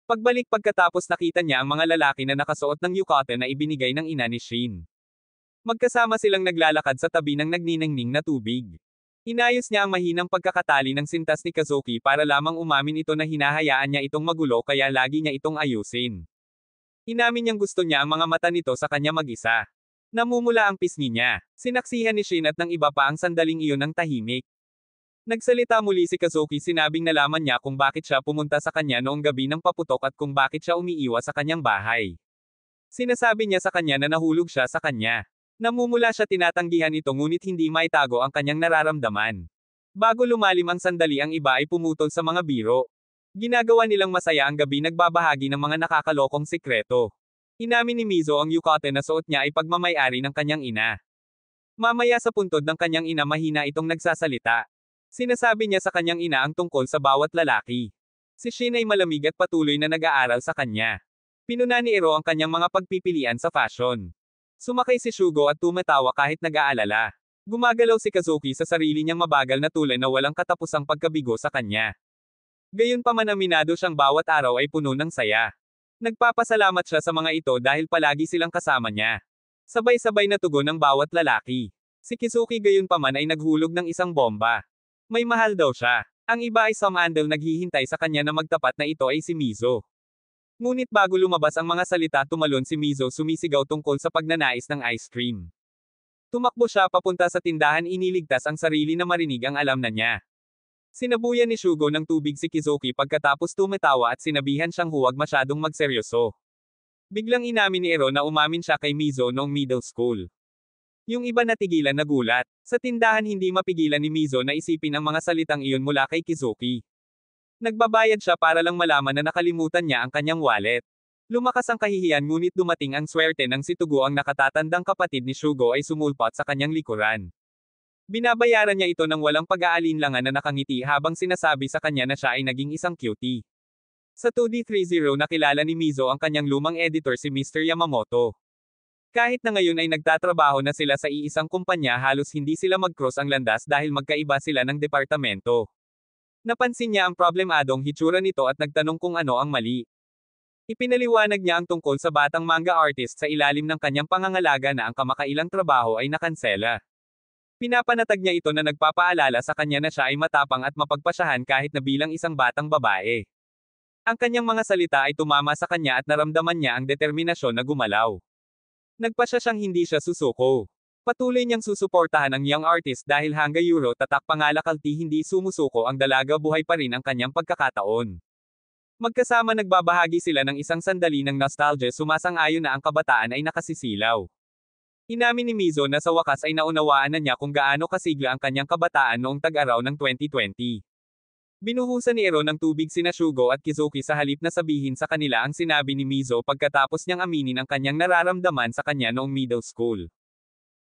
Pagbalik pagkatapos nakita niya ang mga lalaki na nakasuot ng yukata na ibinigay ng ina ni Shin. Magkasama silang naglalakad sa tabi ng nagniningning na tubig. Inayos niya ang mahinang pagkakatali ng sintas ni Kazuki para lamang umamin ito na hinahayaan niya itong magulo kaya lagi niya itong ayusin. Inamin niyang gusto niya ang mga mata nito sa kanya mag-isa. Namumula ang pisngi niya. Sinaksihan ni Shin at ng iba pa ang sandaling iyon ng tahimik. Nagsalita muli si Kazuki sinabing nalaman niya kung bakit siya pumunta sa kanya noong gabi ng paputok at kung bakit siya umiiwas sa kanyang bahay. Sinasabi niya sa kanya na nahulog siya sa kanya. Namumula siya tinatanggihan ito ngunit hindi maitago ang kanyang nararamdaman. Bago lumalim ang sandali ang iba ay pumutol sa mga biro. Ginagawa nilang masaya ang gabi nagbabahagi ng mga nakakalokong sikreto. Inamin ni Mizo ang yukata na suot niya ay pagmamay-ari ng kanyang ina. Mamaya sa puntod ng kanyang ina mahina itong nagsasalita. Sinasabi niya sa kanyang ina ang tungkol sa bawat lalaki. Si Shin ay malamig at patuloy na nag-aaral sa kanya. Pinuna ni Ero ang kanyang mga pagpipilian sa fashion. Sumakay si Shugo at tumatawa kahit nag-aalala. Gumagalaw si Kazuki sa sarili niyang mabagal na tulay na walang katapusang pagkabigo sa kanya. Gayunpaman aminado siyang bawat araw ay puno ng saya. Nagpapasalamat siya sa mga ito dahil palagi silang kasama niya. Sabay-sabay na tugon ng bawat lalaki. Si Kizuki gayunpaman ay naghulog ng isang bomba. May mahal daw siya. Ang iba ay samandal naghihintay sa kanya na magtapat na ito ay si Mizo. Ngunit bago lumabas ang mga salita tumalon si Mizo sumisigaw tungkol sa pagnanais ng ice cream. Tumakbo siya papunta sa tindahan, iniligtas ang sarili na marinig ang alam na niya. Sinabuyan ni Shugo ng tubig si Kizuki pagkatapos tumatawa at sinabihan siyang huwag masyadong magseryoso. Biglang inamin ni Ero na umamin siya kay Mizo noong middle school. Yung iba natigilan na gulat. Sa tindahan hindi mapigilan ni Mizo na isipin ang mga salitang iyon mula kay Kizuki. Nagbabayad siya para lang malaman na nakalimutan niya ang kanyang wallet. Lumakas ang kahihiyan ngunit dumating ang swerte nang si Tugo ang nakatatandang kapatid ni Shugo ay sumulpot sa kanyang likuran. Binabayaran niya ito ng walang pag-aalinlangan na nakangiti habang sinasabi sa kanya na siya ay naging isang cutie. Sa 2D30 nakilala ni Mizo ang kanyang lumang editor si Mr. Yamamoto. Kahit na ngayon ay nagtatrabaho na sila sa iisang kumpanya, halos hindi sila mag-cross ang landas dahil magkaiba sila ng departamento. Napansin niya ang problemadong hitsura nito at nagtanong kung ano ang mali. Ipinaliwanag niya ang tungkol sa batang manga artist sa ilalim ng kanyang pangangalaga na ang kamakailang trabaho ay nakansela. Pinapanatag niya ito na nagpapaalala sa kanya na siya ay matapang at mapagpasyahan kahit na bilang isang batang babae. Ang kanyang mga salita ay tumama sa kanya at naramdaman niya ang determinasyon na gumalaw. Nagpasya siyang hindi siya susuko. Patuloy niyang susuportahan ang young artist dahil hanggang Euro tatak pangalakalti hindi sumusuko ang dalaga, buhay pa rin ang kanyang pagkakataon. Magkasama nagbabahagi sila ng isang sandali ng nostalgia, sumasang-ayon na ang kabataan ay nakasisilaw. Inamin ni Mizo na sa wakas ay naunawaan na niya kung gaano kasigla ang kanyang kabataan noong tag-araw ng 2020. Binuhusan ni Ero ng tubig sina Shugo at Kizuki sa halip na sabihin sa kanila ang sinabi ni Mizo pagkatapos niyang aminin ang kanyang nararamdaman sa kanya noong middle school.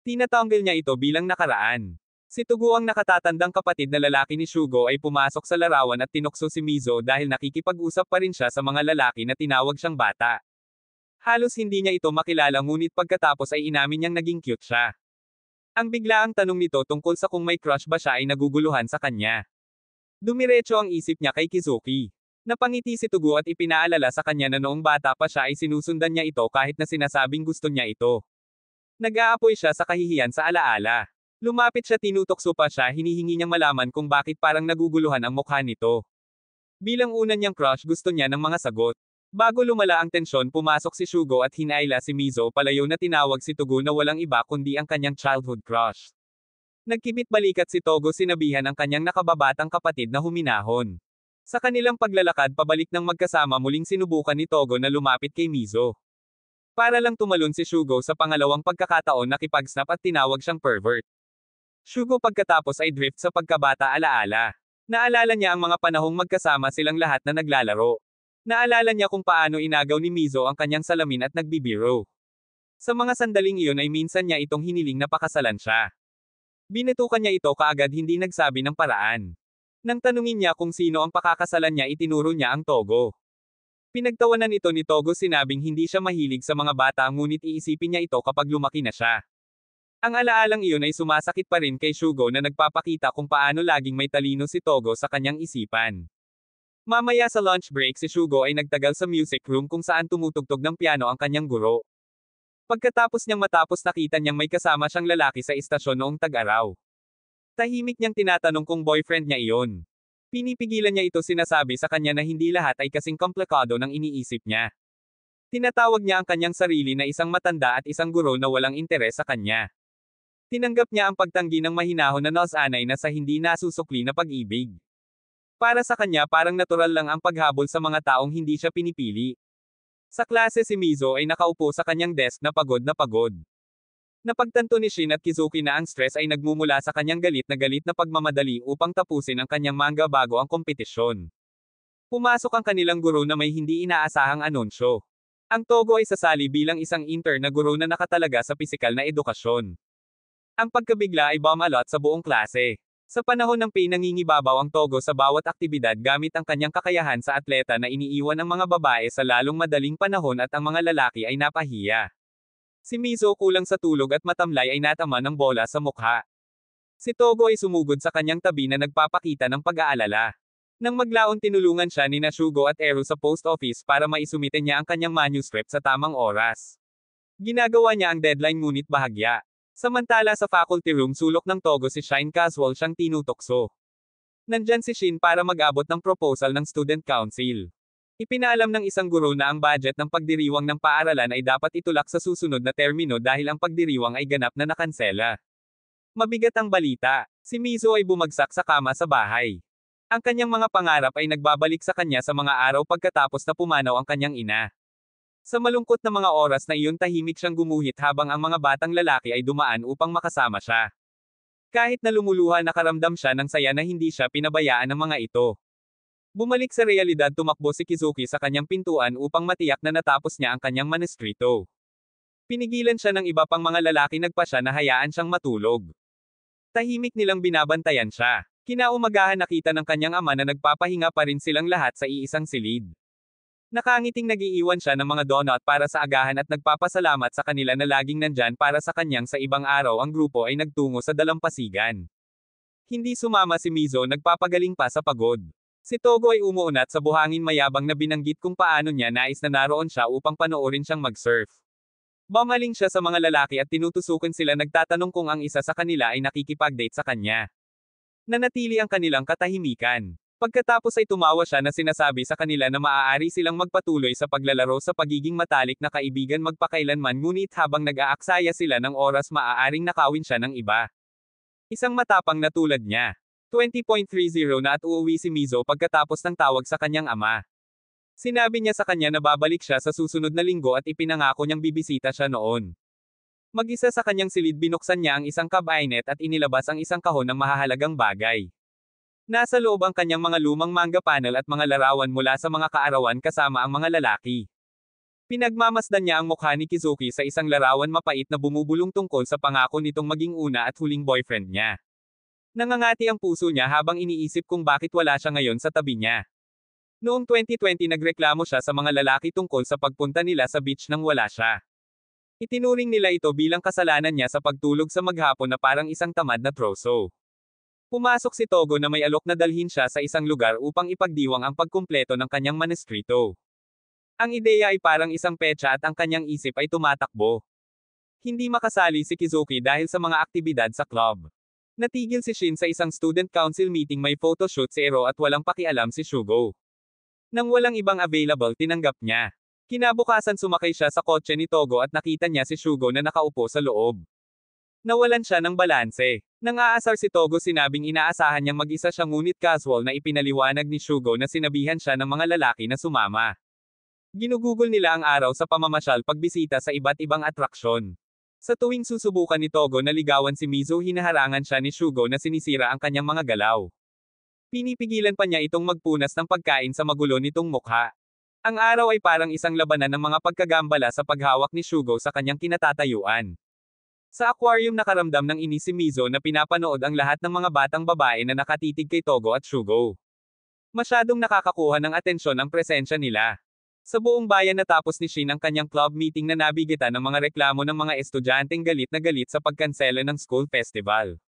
Tinatanggal niya ito bilang nakaraan. Si Tugo ang nakatatandang kapatid na lalaki ni Shugo ay pumasok sa larawan at tinukso si Mizo dahil nakikipag-usap pa rin siya sa mga lalaki na tinawag siyang bata. Halos hindi niya ito makilala ngunit pagkatapos ay inamin niyang naging cute siya. Ang biglaang tanong nito tungkol sa kung may crush ba siya ay naguguluhan sa kanya. Dumiretso ang isip niya kay Kizuki. Napangiti si Tugo at ipinaalala sa kanya na noong bata pa siya ay sinusundan niya ito kahit na sinasabing gusto niya ito. Nag-aapoy siya sa kahihiyan sa alaala. Lumapit siya, tinutokso pa siya, hinihingi niyang malaman kung bakit parang naguguluhan ang mukha nito. Bilang una niyang crush, gusto niya ng mga sagot. Bago lumala ang tensyon, pumasok si Shugo at hinayla si Mizo palayo na tinawag si Tugo na walang iba kundi ang kanyang childhood crush. Nagkibit balikat si Togo, sinabihan ang kanyang nakababatang kapatid na huminahon. Sa kanilang paglalakad pabalik ng magkasama, muling sinubukan ni Togo na lumapit kay Mizo. Para lang tumalon si Shugo sa pangalawang pagkakataon, nakipag-snap at tinawag siyang pervert. Shugo pagkatapos ay drift sa pagkabata alaala. Naalala niya ang mga panahong magkasama silang lahat na naglalaro. Naalala niya kung paano inagaw ni Mizo ang kanyang salamin at nagbibiro. Sa mga sandaling iyon ay minsan niya itong hiniling na pakasalan siya. Binatukan niya ito kaagad, hindi nagsabi ng paraan. Nang tanungin niya kung sino ang pakakasalan niya, itinuro niya ang Togo. Pinagtawanan ito ni Togo, sinabing hindi siya mahilig sa mga bata ngunit iisipin niya ito kapag lumaki na siya. Ang alaalang iyon ay sumasakit pa rin kay Shugo na nagpapakita kung paano laging may talino si Togo sa kanyang isipan. Mamaya sa lunch break, si Shugo ay nagtagal sa music room kung saan tumutugtog ng piano ang kanyang guro. Pagkatapos niyang matapos, nakita niyang may kasama siyang lalaki sa istasyon noong tag-araw. Tahimik niyang tinatanong kung boyfriend niya iyon. Pinipigilan niya ito, sinasabi sa kanya na hindi lahat ay kasing komplikado ng iniisip niya. Tinatawag niya ang kanyang sarili na isang matanda at isang guro na walang interes sa kanya. Tinanggap niya ang pagtanggi ng mahinahon na nasanay na sa hindi nasusukli na pag-ibig. Para sa kanya parang natural lang ang paghabol sa mga taong hindi siya pinipili. Sa klase, si Mizo ay nakaupo sa kanyang desk na pagod na pagod. Napagtanto ni Shin at Kizuki na ang stress ay nagmumula sa kanyang galit na pagmamadali upang tapusin ang kanyang manga bago ang kompetisyon. Pumasok ang kanilang guro na may hindi inaasahang anunsyo. Ang Togo ay sasali bilang isang intern na guro na nakatalaga sa pisikal na edukasyon. Ang pagkabigla ay bumalot sa buong klase. Sa panahon ng nangingibabaw ang Togo sa bawat aktibidad gamit ang kanyang kakayahan sa atleta na iniiwan ang mga babae sa lalong madaling panahon at ang mga lalaki ay napahiya. Si Mizo, kulang sa tulog at matamlay, ay natama ng bola sa mukha. Si Togo ay sumugod sa kanyang tabi na nagpapakita ng pag-aalala. Nang maglaon, tinulungan siya ni Shugo at Ero sa post office para maisumite niya ang kanyang manuscript sa tamang oras. Ginagawa niya ang deadline ngunit bahagya. Samantala sa faculty room, sulok ng Togo si Shine, casual siyang tinutokso. Nandyan si Shin para mag-abot ng proposal ng student council. Ipinaalam ng isang guro na ang budget ng pagdiriwang ng paaralan ay dapat itulak sa susunod na termino dahil ang pagdiriwang ay ganap na nakansela. Mabigat ang balita. Si Mizo ay bumagsak sa kama sa bahay. Ang kanyang mga pangarap ay nagbabalik sa kanya sa mga araw pagkatapos na pumanaw ang kanyang ina. Sa malungkot na mga oras na iyon tahimik siyang gumuhit habang ang mga batang lalaki ay dumaan upang makasama siya. Kahit na lumuluha nakaramdam siya ng saya na hindi siya pinabayaan ng mga ito. Bumalik sa realidad tumakbo si Kizuki sa kanyang pintuan upang matiyak na natapos niya ang kanyang maneskrito. Pinigilan siya ng iba pang mga lalaki nagpa siya na hayaan siyang matulog. Tahimik nilang binabantayan siya. Kinaumagahan nakita ng kanyang ama na nagpapahinga pa rin silang lahat sa iisang silid. Nakangiting nagiiwan siya ng mga donut para sa agahan at nagpapasalamat sa kanila na laging nandyan para sa kanyang sa ibang araw ang grupo ay nagtungo sa dalampasigan. Hindi sumama si Mizo nagpapagaling pa sa pagod. Si Togo ay umuunat sa buhangin mayabang na binanggit kung paano niya nais na naroon siya upang panoorin siyang mag-surf. Bumaling siya sa mga lalaki at tinutusukan sila nagtatanong kung ang isa sa kanila ay nakikipag-date sa kanya. Nanatili ang kanilang katahimikan. Pagkatapos ay tumawa siya na sinasabi sa kanila na maaari silang magpatuloy sa paglalaro sa pagiging matalik na kaibigan magpakailanman ngunit habang nag-aaksaya sila ng oras maaaring nakawin siya ng iba. Isang matapang na tulad niya. 20.30 na at uuwi si Mizo pagkatapos ng tawag sa kanyang ama. Sinabi niya sa kanya na babalik siya sa susunod na linggo at ipinangako niyang bibisita siya noon. Mag-isa sa kanyang silid binuksan niya ang isang cabinet at inilabas ang isang kahon ng mahahalagang bagay. Nasa loob ang kanyang mga lumang manga panel at mga larawan mula sa mga kaarawan kasama ang mga lalaki. Pinagmamasdan niya ang mukha ni Kizuki sa isang larawan mapait na bumubulong tungkol sa pangako nitong maging una at huling boyfriend niya. Nangangati ang puso niya habang iniisip kung bakit wala siya ngayon sa tabi niya. Noong 2020 nagreklamo siya sa mga lalaki tungkol sa pagpunta nila sa beach nang wala siya. Itinuring nila ito bilang kasalanan niya sa pagtulog sa maghapon na parang isang tamad na troso. Pumasok si Togo na may alok na dalhin siya sa isang lugar upang ipagdiwang ang pagkumpleto ng kanyang maneskrito. Ang ideya ay parang isang petsa at ang kanyang isip ay tumatakbo. Hindi makasali si Kizuki dahil sa mga aktibidad sa club. Natigil si Shin sa isang student council meeting may photoshoot si Ero at walang pakialam si Shugo. Nang walang ibang available tinanggap niya. Kinabukasan sumakay siya sa kotse ni Togo at nakita niya si Shugo na nakaupo sa loob. Nawalan siya ng balanse. Nang aasar si Togo sinabing inaasahan niyang mag-isa siya ngunit casual na ipinaliwanag ni Shugo na sinabihan siya ng mga lalaki na sumama. Ginugugol nila ang araw sa pamamasyal pagbisita sa iba't ibang atraksyon. Sa tuwing susubukan ni Togo na ligawan si Mizo hinaharangan siya ni Shugo na sinisira ang kanyang mga galaw. Pinipigilan pa niya itong magpunas ng pagkain sa magulo nitong mukha. Ang araw ay parang isang labanan ng mga pagkagambala sa paghawak ni Shugo sa kanyang kinatatayuan. Sa aquarium nakaramdam ng inis si Mizo na pinapanood ang lahat ng mga batang babae na nakatitig kay Togo at Shugo. Masyadong nakakakuha ng atensyon ang presensya nila. Sa buong bayan natapos ni Shin ang kanyang club meeting na nabigitan ng mga reklamo ng mga estudyanteng galit na galit sa pagkansela ng school festival.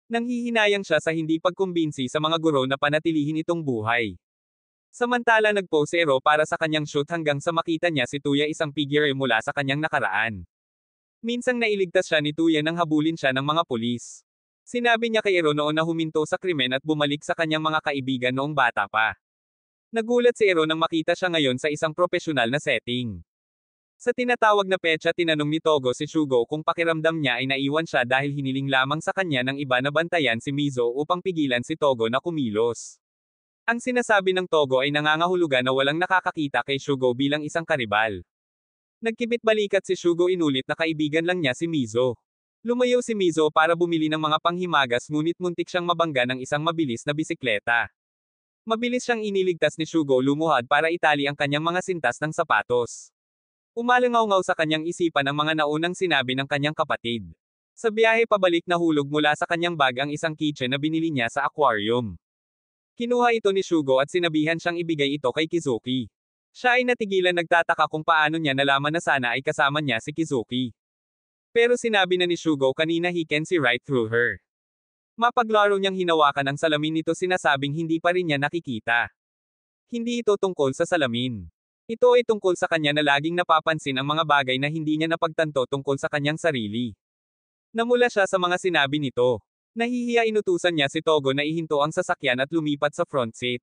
Nanghihinayang siya sa hindi pagkumbinsi sa mga guro na panatilihin itong buhay. Samantala nag-pose si Ero para sa kanyang shoot hanggang sa makita niya si Tuya isang figure mula sa kanyang nakaraan. Minsang nailigtas siya ni Tuya nang habulin siya ng mga pulis. Sinabi niya kay Ero noon na huminto sa krimen at bumalik sa kanyang mga kaibigan noong bata pa. Nagulat si Ero nang makita siya ngayon sa isang propesyonal na setting. Sa tinatawag na petsa tinanong ni Togo si Shugo kung pakiramdam niya ay naiwan siya dahil hiniling lamang sa kanya ng iba na bantayan si Mizo upang pigilan si Togo na kumilos. Ang sinasabi ng Togo ay nangangahulugan na walang nakakakita kay Shugo bilang isang karibal. Nagkibit-balikat si Shugo inulit na kaibigan lang niya si Mizo. Lumayo si Mizo para bumili ng mga panghimagas ngunit muntik siyang mabangga ng isang mabilis na bisikleta. Mabilis siyang iniligtas ni Shugo lumuhad para itali ang kanyang mga sintas ng sapatos. Umalangaw-ngaw sa kanyang isipan ang mga naunang sinabi ng kanyang kapatid. Sa biyahe pabalik nahulog mula sa kanyang bag ang isang keychain na binili niya sa aquarium. Kinuha ito ni Shugo at sinabihan siyang ibigay ito kay Kizuki. Siya ay natigilan nagtataka kung paano niya nalaman na sana ay kasama niya si Kizuki. Pero sinabi na ni Shugo kanina he can see right through her. Mapaglaro niyang hinawakan ang salamin nito sinasabing hindi pa rin niya nakikita. Hindi ito tungkol sa salamin. Ito ay tungkol sa kanya na laging napapansin ang mga bagay na hindi niya napagtanto tungkol sa kanyang sarili. Namula siya sa mga sinabi nito. Nahihiya inutusan niya si Togo na ihinto ang sasakyan at lumipat sa front seat.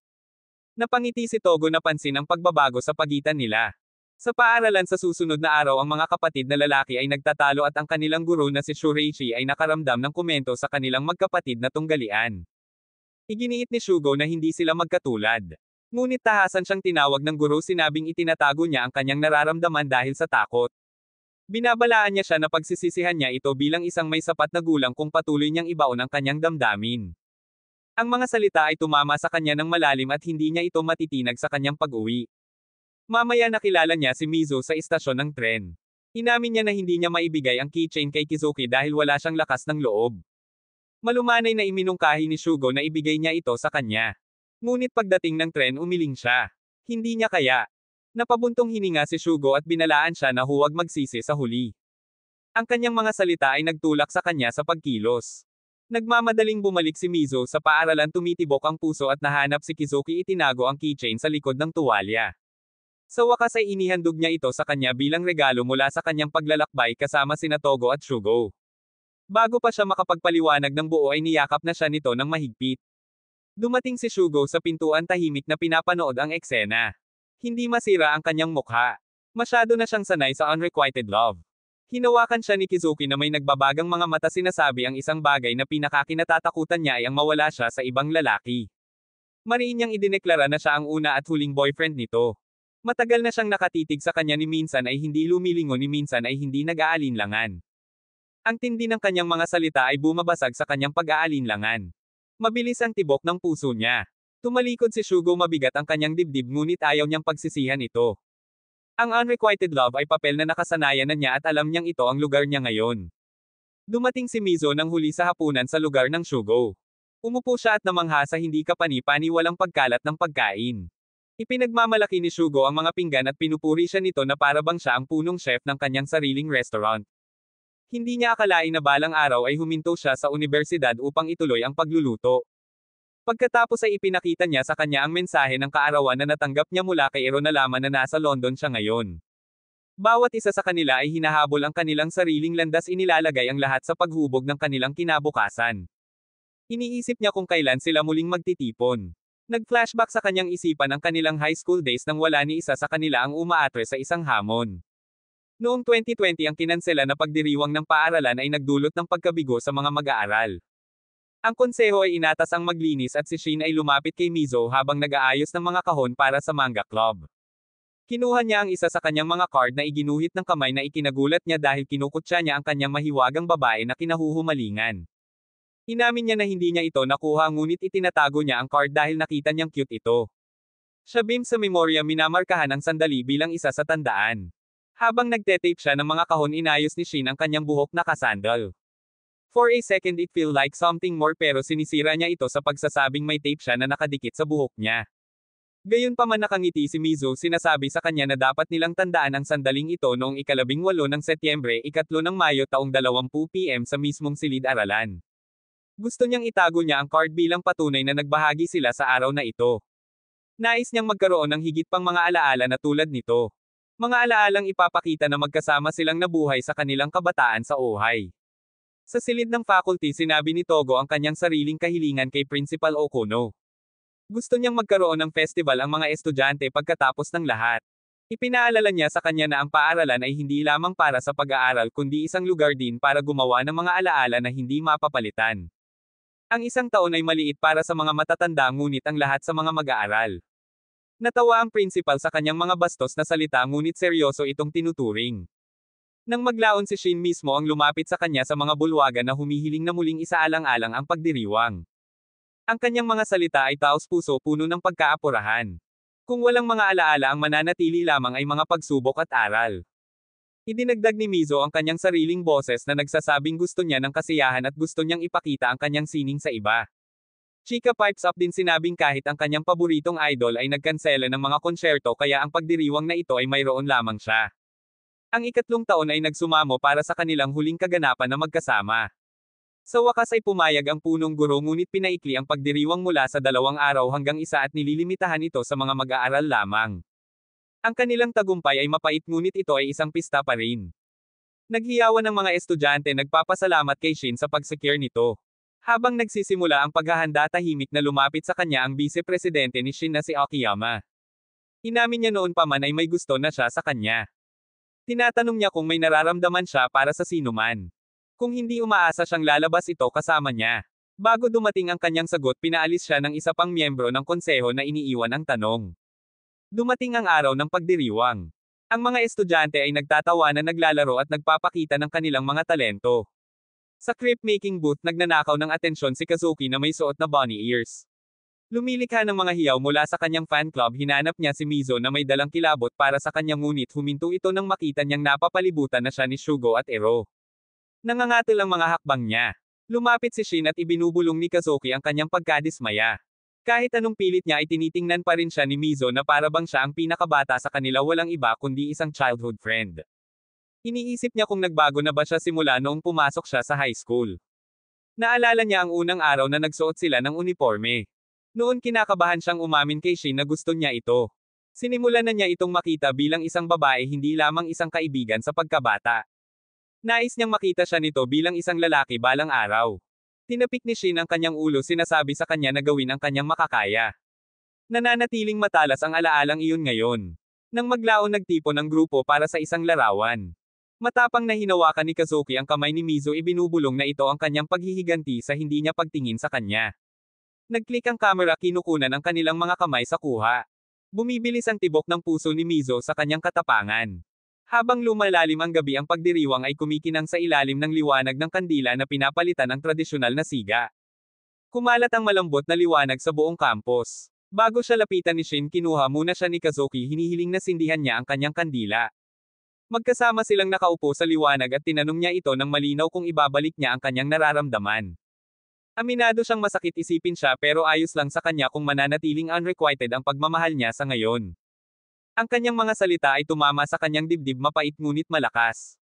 Napangiti si Togo na pansin ang pagbabago sa pagitan nila. Sa paaralan sa susunod na araw ang mga kapatid na lalaki ay nagtatalo at ang kanilang guro na si Shureishi ay nakaramdam ng komento sa kanilang magkapatid na tunggalian. Iginiit ni Shugo na hindi sila magkatulad. Ngunit tahasan siyang tinawag ng guro, sinabing itinatago niya ang kanyang nararamdaman dahil sa takot. Binabalaan niya siya na pagsisisihan niya ito bilang isang may sapat na gulang kung patuloy niyang ibaon ang kanyang damdamin. Ang mga salita ay tumama sa kanya ng malalim at hindi niya ito matitinag sa kanyang pag-uwi. Mamaya nakilala niya si Mizo sa istasyon ng tren. Inamin niya na hindi niya maibigay ang keychain kay Kizuki dahil wala siyang lakas ng loob. Malumanay na iminungkahi ni Shugo na ibigay niya ito sa kanya. Ngunit pagdating ng tren umiling siya. Hindi niya kaya. Napabuntong hininga si Shugo at binalaan siya na huwag magsisi sa huli. Ang kanyang mga salita ay nagtulak sa kanya sa pagkilos. Nagmamadaling bumalik si Mizo sa paaralan, tumitibok ang puso at nahanap si Kizuki, itinago ang keychain sa likod ng tuwalya. Sa wakas ay inihandog niya ito sa kanya bilang regalo mula sa kanyang paglalakbay kasama sina Togo at Shugo. Bago pa siya makapagpaliwanag ng buo ay niyakap na siya nito ng mahigpit. Dumating si Shugo sa pintuan, tahimik na pinapanood ang eksena. Hindi masira ang kanyang mukha. Masyado na siyang sanay sa unrequited love. Hinawakan siya ni Kizuki na may nagbabagang mga mata, sinasabi ang isang bagay na pinakakinatatakutan niya ay ang mawala siya sa ibang lalaki. Mariin niyang idineklara na siya ang una at huling boyfriend nito. Matagal na siyang nakatitig sa kanya, ni minsan ay hindi lumilingon, ni minsan ay hindi nag-aalinlangan. Ang tindi ng kanyang mga salita ay bumabasag sa kanyang pag-aalinlangan. Mabilis ang tibok ng puso niya. Tumalikod si Shugo, mabigat ang kanyang dibdib ngunit ayaw niyang pagsisihan ito. Ang unrequited love ay papel na nakasanayan na niya at alam niyang ito ang lugar niya ngayon. Dumating si Mizo ng huli sa hapunan sa lugar ng Shugo. Umupo siya at namangha sa hindi kapani-pani walang pagkalat ng pagkain. Ipinagmamalaki ni Shugo ang mga pinggan at pinupuri siya nito na parabang siya ang punong chef ng kanyang sariling restaurant. Hindi niya akalain na balang araw ay huminto siya sa universidad upang ituloy ang pagluluto. Pagkatapos ay ipinakita niya sa kanya ang mensahe ng kaarawan na natanggap niya mula kay Ero, nalaman na nasa London siya ngayon. Bawat isa sa kanila ay hinahabol ang kanilang sariling landas, inilalagay ang lahat sa paghubog ng kanilang kinabukasan. Iniisip niya kung kailan sila muling magtitipon. Nag-flashback sa kanyang isipan ang kanilang high school days nang wala ni isa sa kanila ang umaatre sa isang hamon. Noong 2020 ang kinansela na pagdiriwang ng paaralan ay nagdulot ng pagkabigo sa mga mag-aaral. Ang konseho ay inatas ang maglinis at si Shin ay lumapit kay Mizo habang nag-aayos ng mga kahon para sa manga club. Kinuha niya ang isa sa kanyang mga card na iginuhit ng kamay na ikinagulat niya dahil kinukutya niya ang kanyang mahiwagang babae na kinahuhumalingan. Inamin niya na hindi niya ito nakuha ngunit itinatago niya ang card dahil nakita niyang cute ito. Shabim sa memorya, minamarkahan ang sandali bilang isa sa tandaan. Habang nagte-tape siya ng mga kahon, inayos ni Shin ang kanyang buhok na kasandal. For a second it feel like something more, pero sinisira niya ito sa pagsasabing may tape siya na nakadikit sa buhok niya. Gayunpaman nakangiti si Mizo, sinasabi sa kanya na dapat nilang tandaan ang sandaling ito noong 18 ng Setyembre, 3 ng Mayo taong 20 PM sa mismong silid-aralan. Gusto niyang itago niya ang card bilang patunay na nagbahagi sila sa araw na ito. Nais niyang magkaroon ng higit pang mga alaala na tulad nito. Mga alaalang ipapakita na magkasama silang nabuhay sa kanilang kabataan sa Ohay. Sa silid ng faculty, sinabi ni Togo ang kanyang sariling kahilingan kay Principal Okuno. Gusto niyang magkaroon ng festival ang mga estudyante pagkatapos ng lahat. Ipinaalala niya sa kanya na ang paaralan ay hindi lamang para sa pag-aaral kundi isang lugar din para gumawa ng mga alaala na hindi mapapalitan. Ang isang taon ay maliit para sa mga matatanda ngunit ang lahat sa mga mag-aaral. Natawa ang principal sa kanyang mga bastos na salita ngunit seryoso itong tinuturing. Nang maglaon si Shin mismo ang lumapit sa kanya sa mga bulwagan na humihiling na muling isaalang-alang ang pagdiriwang. Ang kanyang mga salita ay taos-puso, puno ng pagkaapurahan. Kung walang mga alaala, ang mananatili lamang ay mga pagsubok at aral. Idinagdag ni Mizo ang kanyang sariling boses na nagsasabing gusto niya ng kasiyahan at gusto niyang ipakita ang kanyang sining sa iba. Chika pipes up din, sinabing kahit ang kanyang paboritong idol ay nagkansela ng mga konsyerto kaya ang pagdiriwang na ito ay mayroon lamang siya. Ang 3 taon ay nagsumamo para sa kanilang huling kaganapan na magkasama. Sa wakas ay pumayag ang punong guro ngunit pinaikli ang pagdiriwang mula sa 2 araw hanggang 1 at nililimitahan ito sa mga mag-aaral lamang. Ang kanilang tagumpay ay mapait ngunit ito ay isang pista pa rin. Naghiyawan ng mga estudyante, nagpapasalamat kay Shin sa pag-secure nito. Habang nagsisimula ang paghahanda, tahimik na lumapit sa kanya ang vice-presidente ni Shin na si Akiyama. Inamin niya noon pa man ay may gusto na siya sa kanya. Tinatanong niya kung may nararamdaman siya para sa sinuman. Kung hindi umaasa siyang lalabas ito kasama niya. Bago dumating ang kanyang sagot, pinaalis siya ng isa pang miyembro ng konseho na iniiwan ang tanong. Dumating ang araw ng pagdiriwang. Ang mga estudyante ay nagtatawanan, naglalaro at nagpapakita ng kanilang mga talento. Sa crepe-making booth, nagnanakaw ng atensyon si Kazuki na may suot na bunny ears. Lumilikha ng mga hiyaw mula sa kanyang fan club. Hinanap niya si Mizo na may dalang kilabot para sa kanya, ngunit huminto ito nang makita niyang napapalibutan na siya ni Shugo at Ero. Nangangatil ang mga hakbang niya. Lumapit si Shin at ibinubulong ni Kazuki ang kanyang pagkadismaya. Kahit anong pilit niya ay tinitingnan pa rin siya ni Mizo na para bang siya ang pinakabata sa kanila, walang iba kundi isang childhood friend. Iniisip niya kung nagbago na ba siya simula noong pumasok siya sa high school. Naalala niya ang unang araw na nagsuot sila ng uniforme. Noon kinakabahan siyang umamin kay Shin na gusto niya ito. Sinimulan na niya itong makita bilang isang babae, hindi lamang isang kaibigan sa pagkabata. Nais niyang makita siya nito bilang isang lalaki balang araw. Tinapik ni Shin ang kanyang ulo, sinasabi sa kanya na gawin ang kanyang makakaya. Nananatiling matalas ang alaalang iyon ngayon. Nang maglaon, nagtipon ang grupo para sa isang larawan. Matapang na hinawakan ni Kazuki ang kamay ni Mizo, ibinubulong na ito ang kanyang paghihiganti sa hindi niya pagtingin sa kanya. Nagklik ang kamera, kinukunan ang kanilang mga kamay sa kuha. Bumibilis ang tibok ng puso ni Mizo sa kanyang katapangan. Habang lumalalim ang gabi, ang pagdiriwang ay kumikinang sa ilalim ng liwanag ng kandila na pinapalitan ang tradisyonal na siga. Kumalat ang malambot na liwanag sa buong campus. Bago siya lapitan ni Shin, kinuha muna siya ni Kazuki, hinihiling na sindihan niya ang kanyang kandila. Magkasama silang nakaupo sa liwanag at tinanong niya ito ng malinaw kung ibabalik niya ang kanyang nararamdaman. Aminado siyang masakit isipin siya, pero ayos lang sa kanya kung mananatiling unrequited ang pagmamahal niya sa ngayon. Ang kanyang mga salita ay tumama sa kanyang dibdib, mapait ngunit malakas.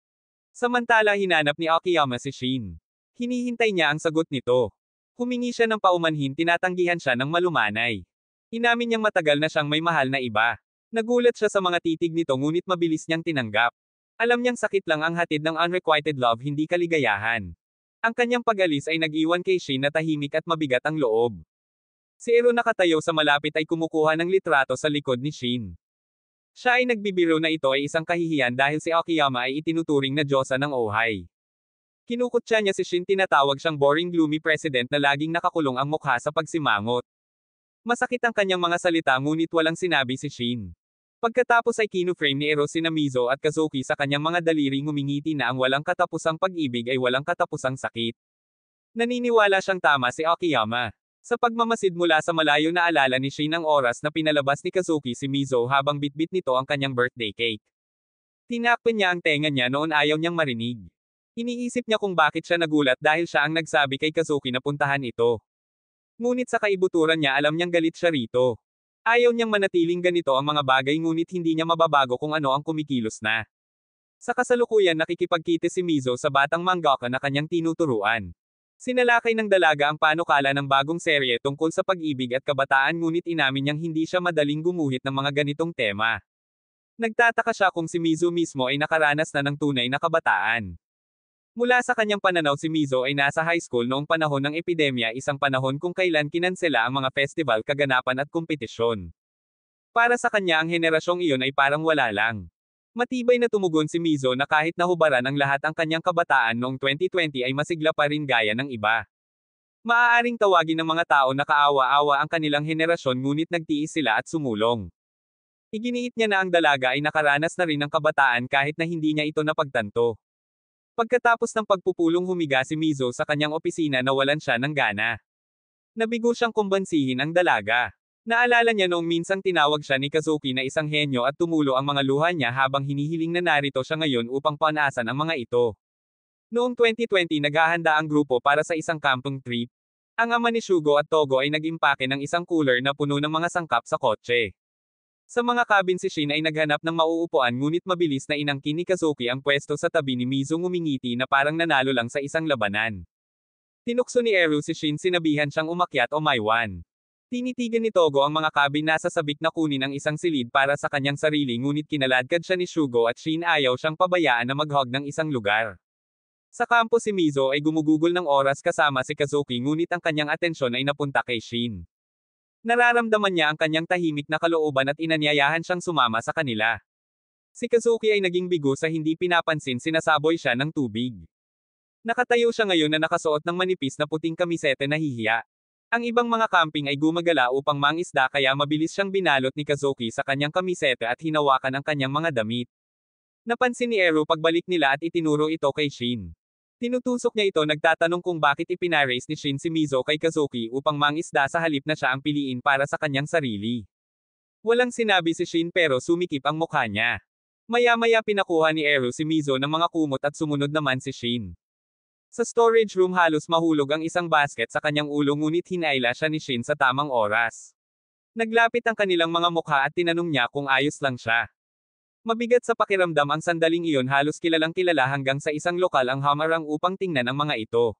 Samantala, hinanap ni Akiyama si Shin. Hinihintay niya ang sagot nito. Humingi siya ng paumanhin, tinatanggihan siya ng malumanay. Inamin niyang matagal na siyang may mahal na iba. Nagulat siya sa mga titig nito, ngunit mabilis niyang tinanggap. Alam niyang sakit lang ang hatid ng unrequited love, hindi kaligayahan. Ang kanyang pag-alis ay nag-iwan kay Shin na tahimik at mabigat ang loob. Si Ero nakatayo sa malapit ay kumukuha ng litrato sa likod ni Shin. Siya ay nagbibiro na ito ay isang kahihiyan dahil si Akiyama ay itinuturing na diyosa ng Ohai. Kinukutya niya si Shin, tinatawag siyang boring gloomy president na laging nakakulong ang mukha sa pagsimangot. Masakit ang kanyang mga salita, ngunit walang sinabi si Shin. Pagkatapos ay kinu-frame ni Ero sina Mizo at Kazuki sa kanyang mga daliri, ngumingiti na ang walang katapusang pag-ibig ay walang katapusang sakit. Naniniwala siyang tama si Akiyama. Sa pagmamasid mula sa malayo, naalala ni Shin ang oras na pinalabas ni Kazuki si Mizo habang bitbit nito ang kanyang birthday cake. Tinakpan niya ang tenga niya noon, ayaw niyang marinig. Iniisip niya kung bakit siya nagulat dahil siya ang nagsabi kay Kazuki na puntahan ito. Ngunit sa kaibuturan niya, alam niyang galit siya rito. Ayaw niyang manatiling ganito ang mga bagay, ngunit hindi niya mababago kung ano ang kumikilos na. Sa kasalukuyan, nakikipagkita si Mizo sa batang mangaka na kanyang tinuturuan. Sinalakay ng dalaga ang panukala ng bagong serye tungkol sa pag-ibig at kabataan, ngunit inamin niyang hindi siya madaling gumuhit ng mga ganitong tema. Nagtataka siya kung si Mizo mismo ay nakaranas na ng tunay na kabataan. Mula sa kanyang pananaw, si Mizo ay nasa high school noong panahon ng epidemya, isang panahon kung kailan kinansela ang mga festival, kaganapan at kompetisyon. Para sa kanya, ang henerasyong iyon ay parang wala lang. Matibay na tumugon si Mizo na kahit nahubaran ang lahat, ang kanyang kabataan noong 2020 ay masigla pa rin gaya ng iba. Maaaring tawagin ng mga tao na kaawa-awa ang kanilang henerasyon, ngunit nagtiis sila at sumulong. Iginiit niya na ang dalaga ay nakaranas na rin ng kabataan kahit na hindi niya ito napagtanto. Pagkatapos ng pagpupulong, humiga si Mizo sa kanyang opisina, nawalan siya ng gana. Nabigo siyang kumbansihin ang dalaga. Naalala niya noong minsang tinawag siya ni Kazuki na isang henyo at tumulo ang mga luha niya habang hinihiling na narito siya ngayon upang panasan ang mga ito. Noong 2020, naghahanda ang grupo para sa isang camping trip. Ang ama ni Shugo at Togo ay nag-impake ng isang cooler na puno ng mga sangkap sa kotse. Sa mga cabin, si Shin ay naghanap ng mauupuan, ngunit mabilis na inangkin ni Kazuki ang pwesto sa tabi ni Mizo, ngumingiti na parang nanalo lang sa isang labanan. Tinukso ni Eru si Shin, sinabihan siyang umakyat o maiwan. Tinitigan ni Togo ang mga cabin, nasa sabik na kunin ang isang silid para sa kanyang sarili, ngunit kinaladkad siya ni Shugo at Shin, ayaw siyang pabayaan na mag-hog ng isang lugar. Sa kampo si Mizo ay gumugugol ng oras kasama si Kazuki ngunit ang kanyang atensyon ay napunta kay Shin. Nararamdaman niya ang kanyang tahimik na kalooban at inanyayahan siyang sumama sa kanila. Si Kazuki ay naging bigo sa hindi pinapansin sinasaboy siya ng tubig. Nakatayo siya ngayon na nakasuot ng manipis na puting kamisete na hihiya. Ang ibang mga camping ay gumagala upang mangisda kaya mabilis siyang binalot ni Kazuki sa kanyang kamisete at hinawakan ang kanyang mga damit. Napansin ni Ero pagbalik nila at itinuro ito kay Shin. Tinutusok niya ito nagtatanong kung bakit ipinarace ni Shin si Mizo kay Kazuki upang mangisda sa halip na siya ang piliin para sa kanyang sarili. Walang sinabi si Shin pero sumikip ang mukha niya. Maya-maya pinakuha ni Ero si Mizo ng mga kumot at sumunod naman si Shin. Sa storage room halos mahulog ang isang basket sa kanyang ulo ngunit hinaila siya ni Shin sa tamang oras. Naglapit ang kanilang mga mukha at tinanong niya kung ayos lang siya. Mabigat sa pakiramdam ang sandaling iyon halos kilalang kilala hanggang sa isang lokal ang hamarang upang tingnan ang mga ito.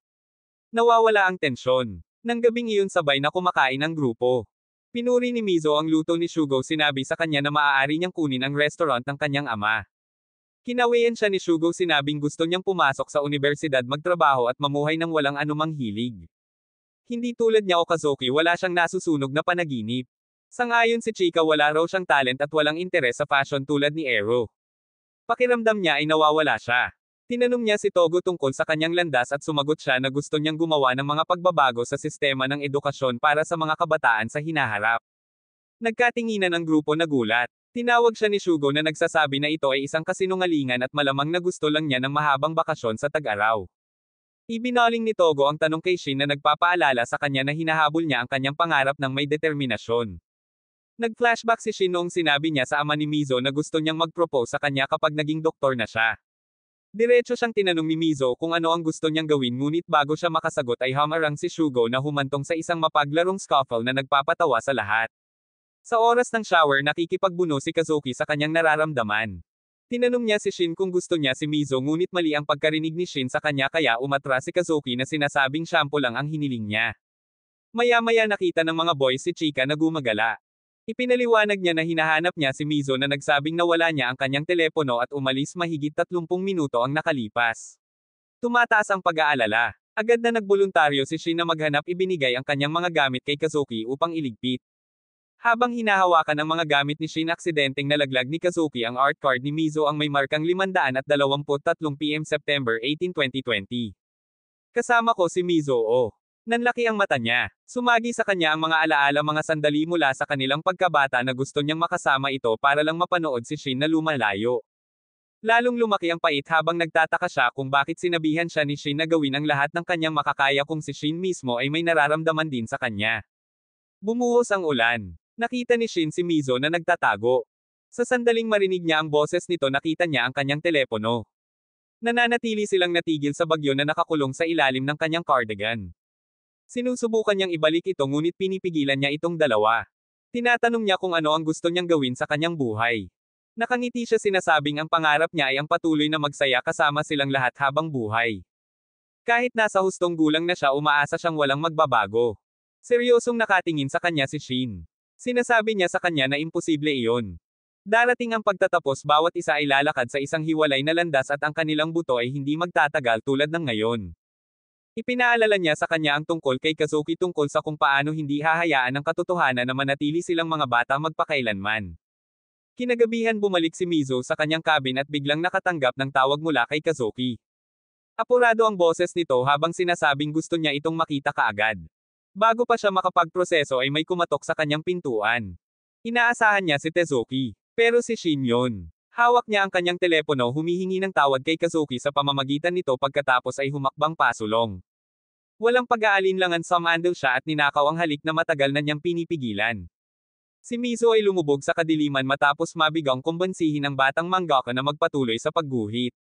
Nawawala ang tensyon. Nang gabing iyon sabay na kumakain ang grupo. Pinuri ni Mizo ang luto ni Shugo sinabi sa kanya na maaari niyang kunin ang restaurant ng kanyang ama. Kinawian siya ni Shugo sinabing gusto niyang pumasok sa universidad magtrabaho at mamuhay ng walang anumang hilig. Hindi tulad niya o Kazuki wala siyang nasusunog na panaginip. Sangayon si Chika wala raw siyang talent at walang interes sa fashion tulad ni Ero. Pakiramdam niya ay nawawala siya. Tinanong niya si Togo tungkol sa kanyang landas at sumagot siya na gusto niyang gumawa ng mga pagbabago sa sistema ng edukasyon para sa mga kabataan sa hinaharap. Nagkatinginan ang grupo na gulat. Tinawag siya ni Shugo na nagsasabi na ito ay isang kasinungalingan at malamang na gusto lang niya ng mahabang bakasyon sa tag-araw. Ibinaling ni Togo ang tanong kay Shin na nagpapaalala sa kanya na hinahabol niya ang kanyang pangarap ng may determinasyon. Nag-flashback si Shin noong sinabi niya sa ama ni Mizo na gusto niyang mag-propose sa kanya kapag naging doktor na siya. Diretso siyang tinanong ni Mizo kung ano ang gusto niyang gawin ngunit bago siya makasagot ay hamarang si Shugo na humantong sa isang mapaglarong scuffle na nagpapatawa sa lahat. Sa oras ng shower nakikipagbuno si Kazuki sa kanyang nararamdaman. Tinanong niya si Shin kung gusto niya si Mizo ngunit mali ang pagkarinig ni Shin sa kanya kaya umatras si Kazuki na sinasabing shampoo lang ang hiniling niya. Maya-maya nakita ng mga boys si Chika na gumagala. Ipinaliwanag niya na hinahanap niya si Mizo na nagsabing nawala niya ang kanyang telepono at umalis mahigit 30 minuto ang nakalipas. Tumataas ang pag-aalala. Agad na nagboluntaryo si Shin na maghanap ibinigay ang kanyang mga gamit kay Kazuki upang iligpit. Habang hinahawakan ang mga gamit ni Shin aksidenteng nalaglag ni Kazuki ang art card ni Mizo ang may markang 523 PM September 18, 2020. Kasama ko si Mizo o. Nanlaki ang mata niya. Sumagi sa kanya ang mga alaala mga sandali mula sa kanilang pagkabata na gusto niyang makasama ito para lang mapanood si Shin na lumalayo. Lalong lumaki ang pait habang nagtataka siya kung bakit sinabihan siya ni Shin na gawin ang lahat ng kanyang makakaya kung si Shin mismo ay may nararamdaman din sa kanya. Bumuhos ang ulan. Nakita ni Shin si Mizo na nagtatago. Sa sandaling marinig niya ang boses nito nakita niya ang kanyang telepono. Nananatili silang natigil sa bagyo na nakakulong sa ilalim ng kanyang cardigan. Sinusubukan niyang ibalik ito ngunit pinipigilan niya itong dalawa. Tinatanong niya kung ano ang gusto niyang gawin sa kanyang buhay. Nakangiti siya sinasabing ang pangarap niya ay ang patuloy na magsaya kasama silang lahat habang buhay. Kahit nasa hustong gulang na siya umaasa siyang walang magbabago. Seryosong nakatingin sa kanya si Shin. Sinasabi niya sa kanya na imposible iyon. Darating ang pagtatapos bawat isa ay lalakad sa isang hiwalay na landas at ang kanilang buto ay hindi magtatagal tulad ng ngayon. Ipinaalala niya sa kanya ang tungkol kay Kazuki tungkol sa kung paano hindi hahayaan ng katotohanan na manatili silang mga bata magpakailanman. Kinagabihan bumalik si Mizo sa kanyang cabin at biglang nakatanggap ng tawag mula kay Kazuki. Apurado ang boses nito habang sinasabing gusto niya itong makita kaagad. Bago pa siya makapagproseso ay may kumatok sa kanyang pintuan. Inaasahan niya si Tezuki. Pero si Shin yun. Hawak niya ang kanyang telepono humihingi ng tawad kay Kazuki sa pamamagitan nito pagkatapos ay humakbang pasulong. Walang pag-aalinlangan sumandal siya at ninakaw ang halik na matagal na niyang pinipigilan. Si Mizo ay lumubog sa kadiliman matapos mabigang kumbansihin ang batang mangaka na magpatuloy sa pagguhit.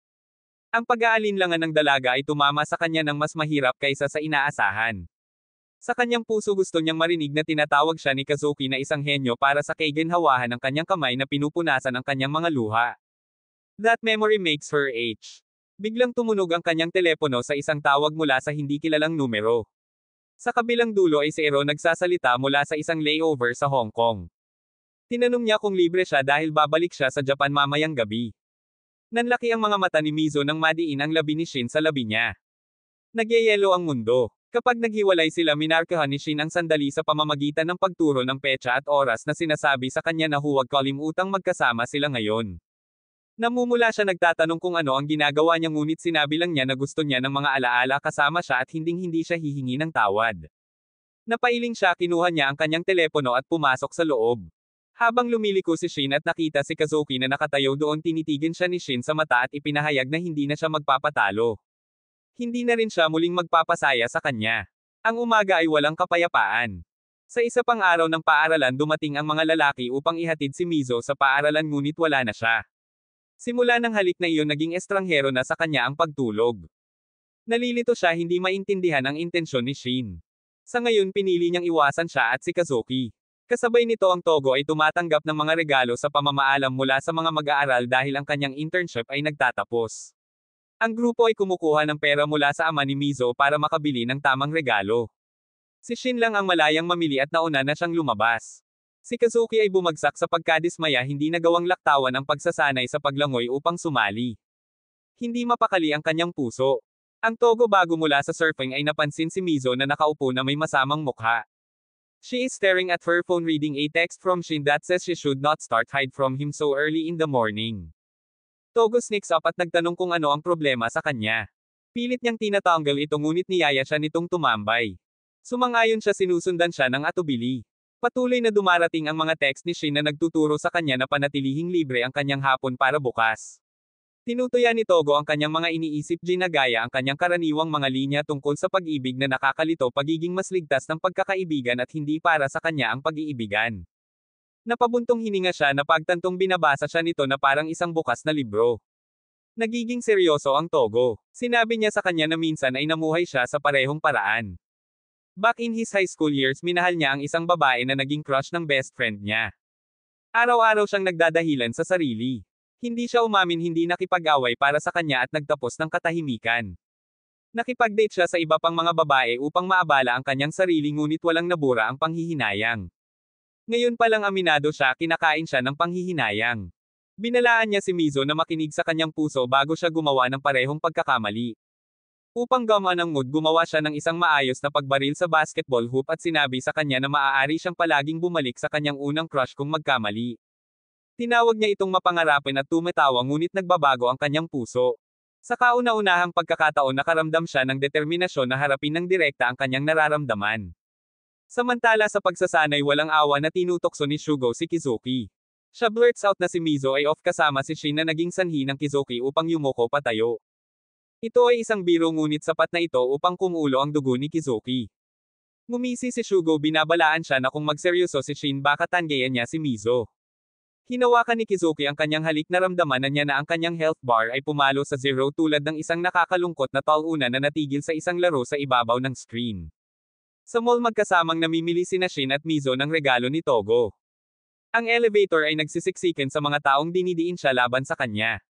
Ang pag-aalinlangan ng dalaga ay tumama sa kanya ng mas mahirap kaysa sa inaasahan. Sa kanyang puso gusto niyang marinig na tinatawag siya ni Kazuki na isang henyo para sa kaiginhawahan ng kanyang kamay na pinupunasan ang kanyang mga luha. That memory makes her ache. Biglang tumunog ang kanyang telepono sa isang tawag mula sa hindi kilalang numero. Sa kabilang dulo ay si Ero nagsasalita mula sa isang layover sa Hong Kong. Tinanong niya kung libre siya dahil babalik siya sa Japan mamayang gabi. Nanlaki ang mga mata ni Mizo nang madiin ang labi ni Shin sa labi niya. Nagyayelo ang mundo. Kapag naghiwalay sila minarkahan ni Shin ang sandali sa pamamagitan ng pagturo ng petsa at oras na sinasabi sa kanya na huwag kalimutang magkasama sila ngayon. Namumula siya nagtatanong kung ano ang ginagawa niya ngunit sinabi lang niya na gusto niya ng mga alaala kasama siya at hinding-hindi siya hihingi ng tawad. Napailing siya kinuha niya ang kanyang telepono at pumasok sa loob. Habang lumiliko si Shin at nakita si Kazuki na nakatayo doon tinitigin siya ni Shin sa mata at ipinahayag na hindi na siya magpapatalo. Hindi na rin siya muling magpapasaya sa kanya. Ang umaga ay walang kapayapaan. Sa isa pang araw ng paaralan dumating ang mga lalaki upang ihatid si Mizo sa paaralan ngunit wala na siya. Simula ng halik na iyon naging estranghero na sa kanya ang pagtulog. Nalilito siya hindi maintindihan ang intensyon ni Shin. Sa ngayon pinili niyang iwasan siya at si Kazuki. Kasabay nito ang Togo ay tumatanggap ng mga regalo sa pamamaalam mula sa mga mag-aaral dahil ang kanyang internship ay nagtatapos. Ang grupo ay kumukuha ng pera mula sa ama ni Mizo para makabili ng tamang regalo. Si Shin lang ang malayang mamili at nauna na siyang lumabas. Si Kazuki ay bumagsak sa pagkadismaya hindi nagawang laktawan ang pagsasanay sa paglangoy upang sumali. Hindi mapakali ang kanyang puso. Ang Togo bago mula sa surfing ay napansin si Mizo na nakaupo na may masamang mukha. She is staring at her phone reading a text from Shin that says she should not start hide from him so early in the morning. Togo sneaks up at nagtanong kung ano ang problema sa kanya. Pilit niyang tinatanggal ito ngunit niyaya siya nitong tumambay. Sumang-ayon siya sinusundan siya ng atubili. Patuloy na dumarating ang mga text ni Shin na nagtuturo sa kanya na panatilihing libre ang kanyang hapon para bukas. Tinutuya ni Togo ang kanyang mga iniisip ginagaya ang kanyang karaniwang mga linya tungkol sa pag-ibig na nakakalito pagiging mas ligtas ng pagkakaibigan at hindi para sa kanya ang pag-iibigan. Napabuntong hininga siya na pagtantong binabasa siya nito na parang isang bukas na libro. Nagiging seryoso ang Togo. Sinabi niya sa kanya na minsan ay namuhay siya sa parehong paraan. Back in his high school years minahal niya ang isang babae na naging crush ng best friend niya. Araw-araw siyang nagdadahilan sa sarili. Hindi siya umamin hindi nakipag-away para sa kanya at nagtapos ng katahimikan. Nakipag-date siya sa iba pang mga babae upang maabala ang kanyang sarili ngunit walang nabura ang panghihinayang. Ngayon pa lang aminado siya kinakain siya ng panghihinayang. Binalaan niya si Mizo na makinig sa kanyang puso bago siya gumawa ng parehong pagkakamali. Upang gamaan ang mood gumawa siya ng isang maayos na pagbaril sa basketball hoop at sinabi sa kanya na maaari siyang palaging bumalik sa kanyang unang crush kung magkamali. Tinawag niya itong mapangarapin at tumatawa ngunit nagbabago ang kanyang puso. Sa kauna-unahang pagkakataon nakaramdam siya ng determinasyon na harapin ng direkta ang kanyang nararamdaman. Samantala sa pagsasanay walang awa na tinutokso ni Shugo si Kizuki. Siya blurts out na si Mizo ay off kasama si Shin na naging sanhi ng Kizuki upang yumuko patayo. Ito ay isang biro ngunit sapat na ito upang kumulo ang dugo ni Kizuki. Ngumisi si Shugo binabalaan siya na kung magseryoso si Shin baka tanggayan niya si Mizo. Hinawakan ni Kizuki ang kanyang halik naramdaman na niya na ang kanyang health bar ay pumalo sa zero tulad ng isang nakakalungkot na taluna na natigil sa isang laro sa ibabaw ng screen. Sa mall magkasamang namimili sina Shin at Mizo ng regalo ni Togo. Ang elevator ay nagsisiksikan sa mga taong dinidiin siya laban sa kanya.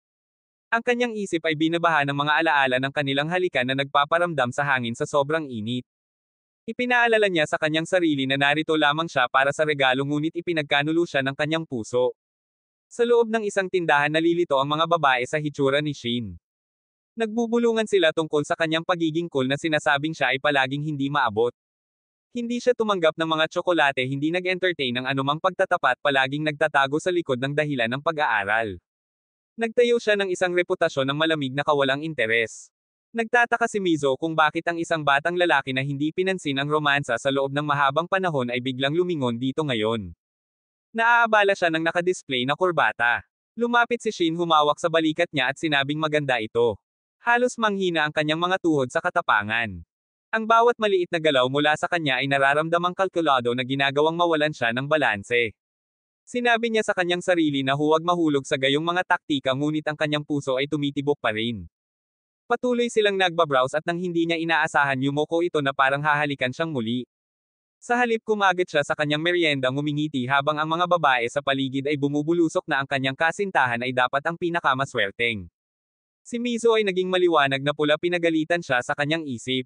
Ang kanyang isip ay binabaha ng mga alaala ng kanilang halikan na nagpaparamdam sa hangin sa sobrang init. Ipinaalala niya sa kanyang sarili na narito lamang siya para sa regalo ngunit ipinagkanulo siya ng kanyang puso. Sa loob ng isang tindahan nalilito ang mga babae sa hitsura ni Shin. Nagbubulungan sila tungkol sa kanyang pagiging cool na sinasabing siya ay palaging hindi maabot. Hindi siya tumanggap ng mga tsokolate hindi nag-entertain ng anumang pagtatapat palaging nagtatago sa likod ng dahilan ng pag-aaral. Nagtayo siya ng isang reputasyon ng malamig na kawalang interes. Nagtataka si Mizo kung bakit ang isang batang lalaki na hindi pinansin ang romansa sa loob ng mahabang panahon ay biglang lumingon dito ngayon. Naaabala siya ng nakadisplay na kurbata. Lumapit si Shin humawak sa balikat niya at sinabing maganda ito. Halos manghina ang kanyang mga tuhod sa katapangan. Ang bawat maliit na galaw mula sa kanya ay nararamdamang kalkulado na ginagawang mawalan siya ng balanse. Sinabi niya sa kanyang sarili na huwag mahulog sa gayong mga taktika ngunit ang kanyang puso ay tumitibok pa rin. Patuloy silang nagbabrowse at nang hindi niya inaasahan yumoko ito na parang hahalikan siyang muli. Sa halip kumagat siya sa kanyang merienda ngumingiti habang ang mga babae sa paligid ay bumubulusok na ang kanyang kasintahan ay dapat ang pinakamaswerteng. Si Mizo ay naging maliwanag na pula pinagalitan siya sa kanyang isip.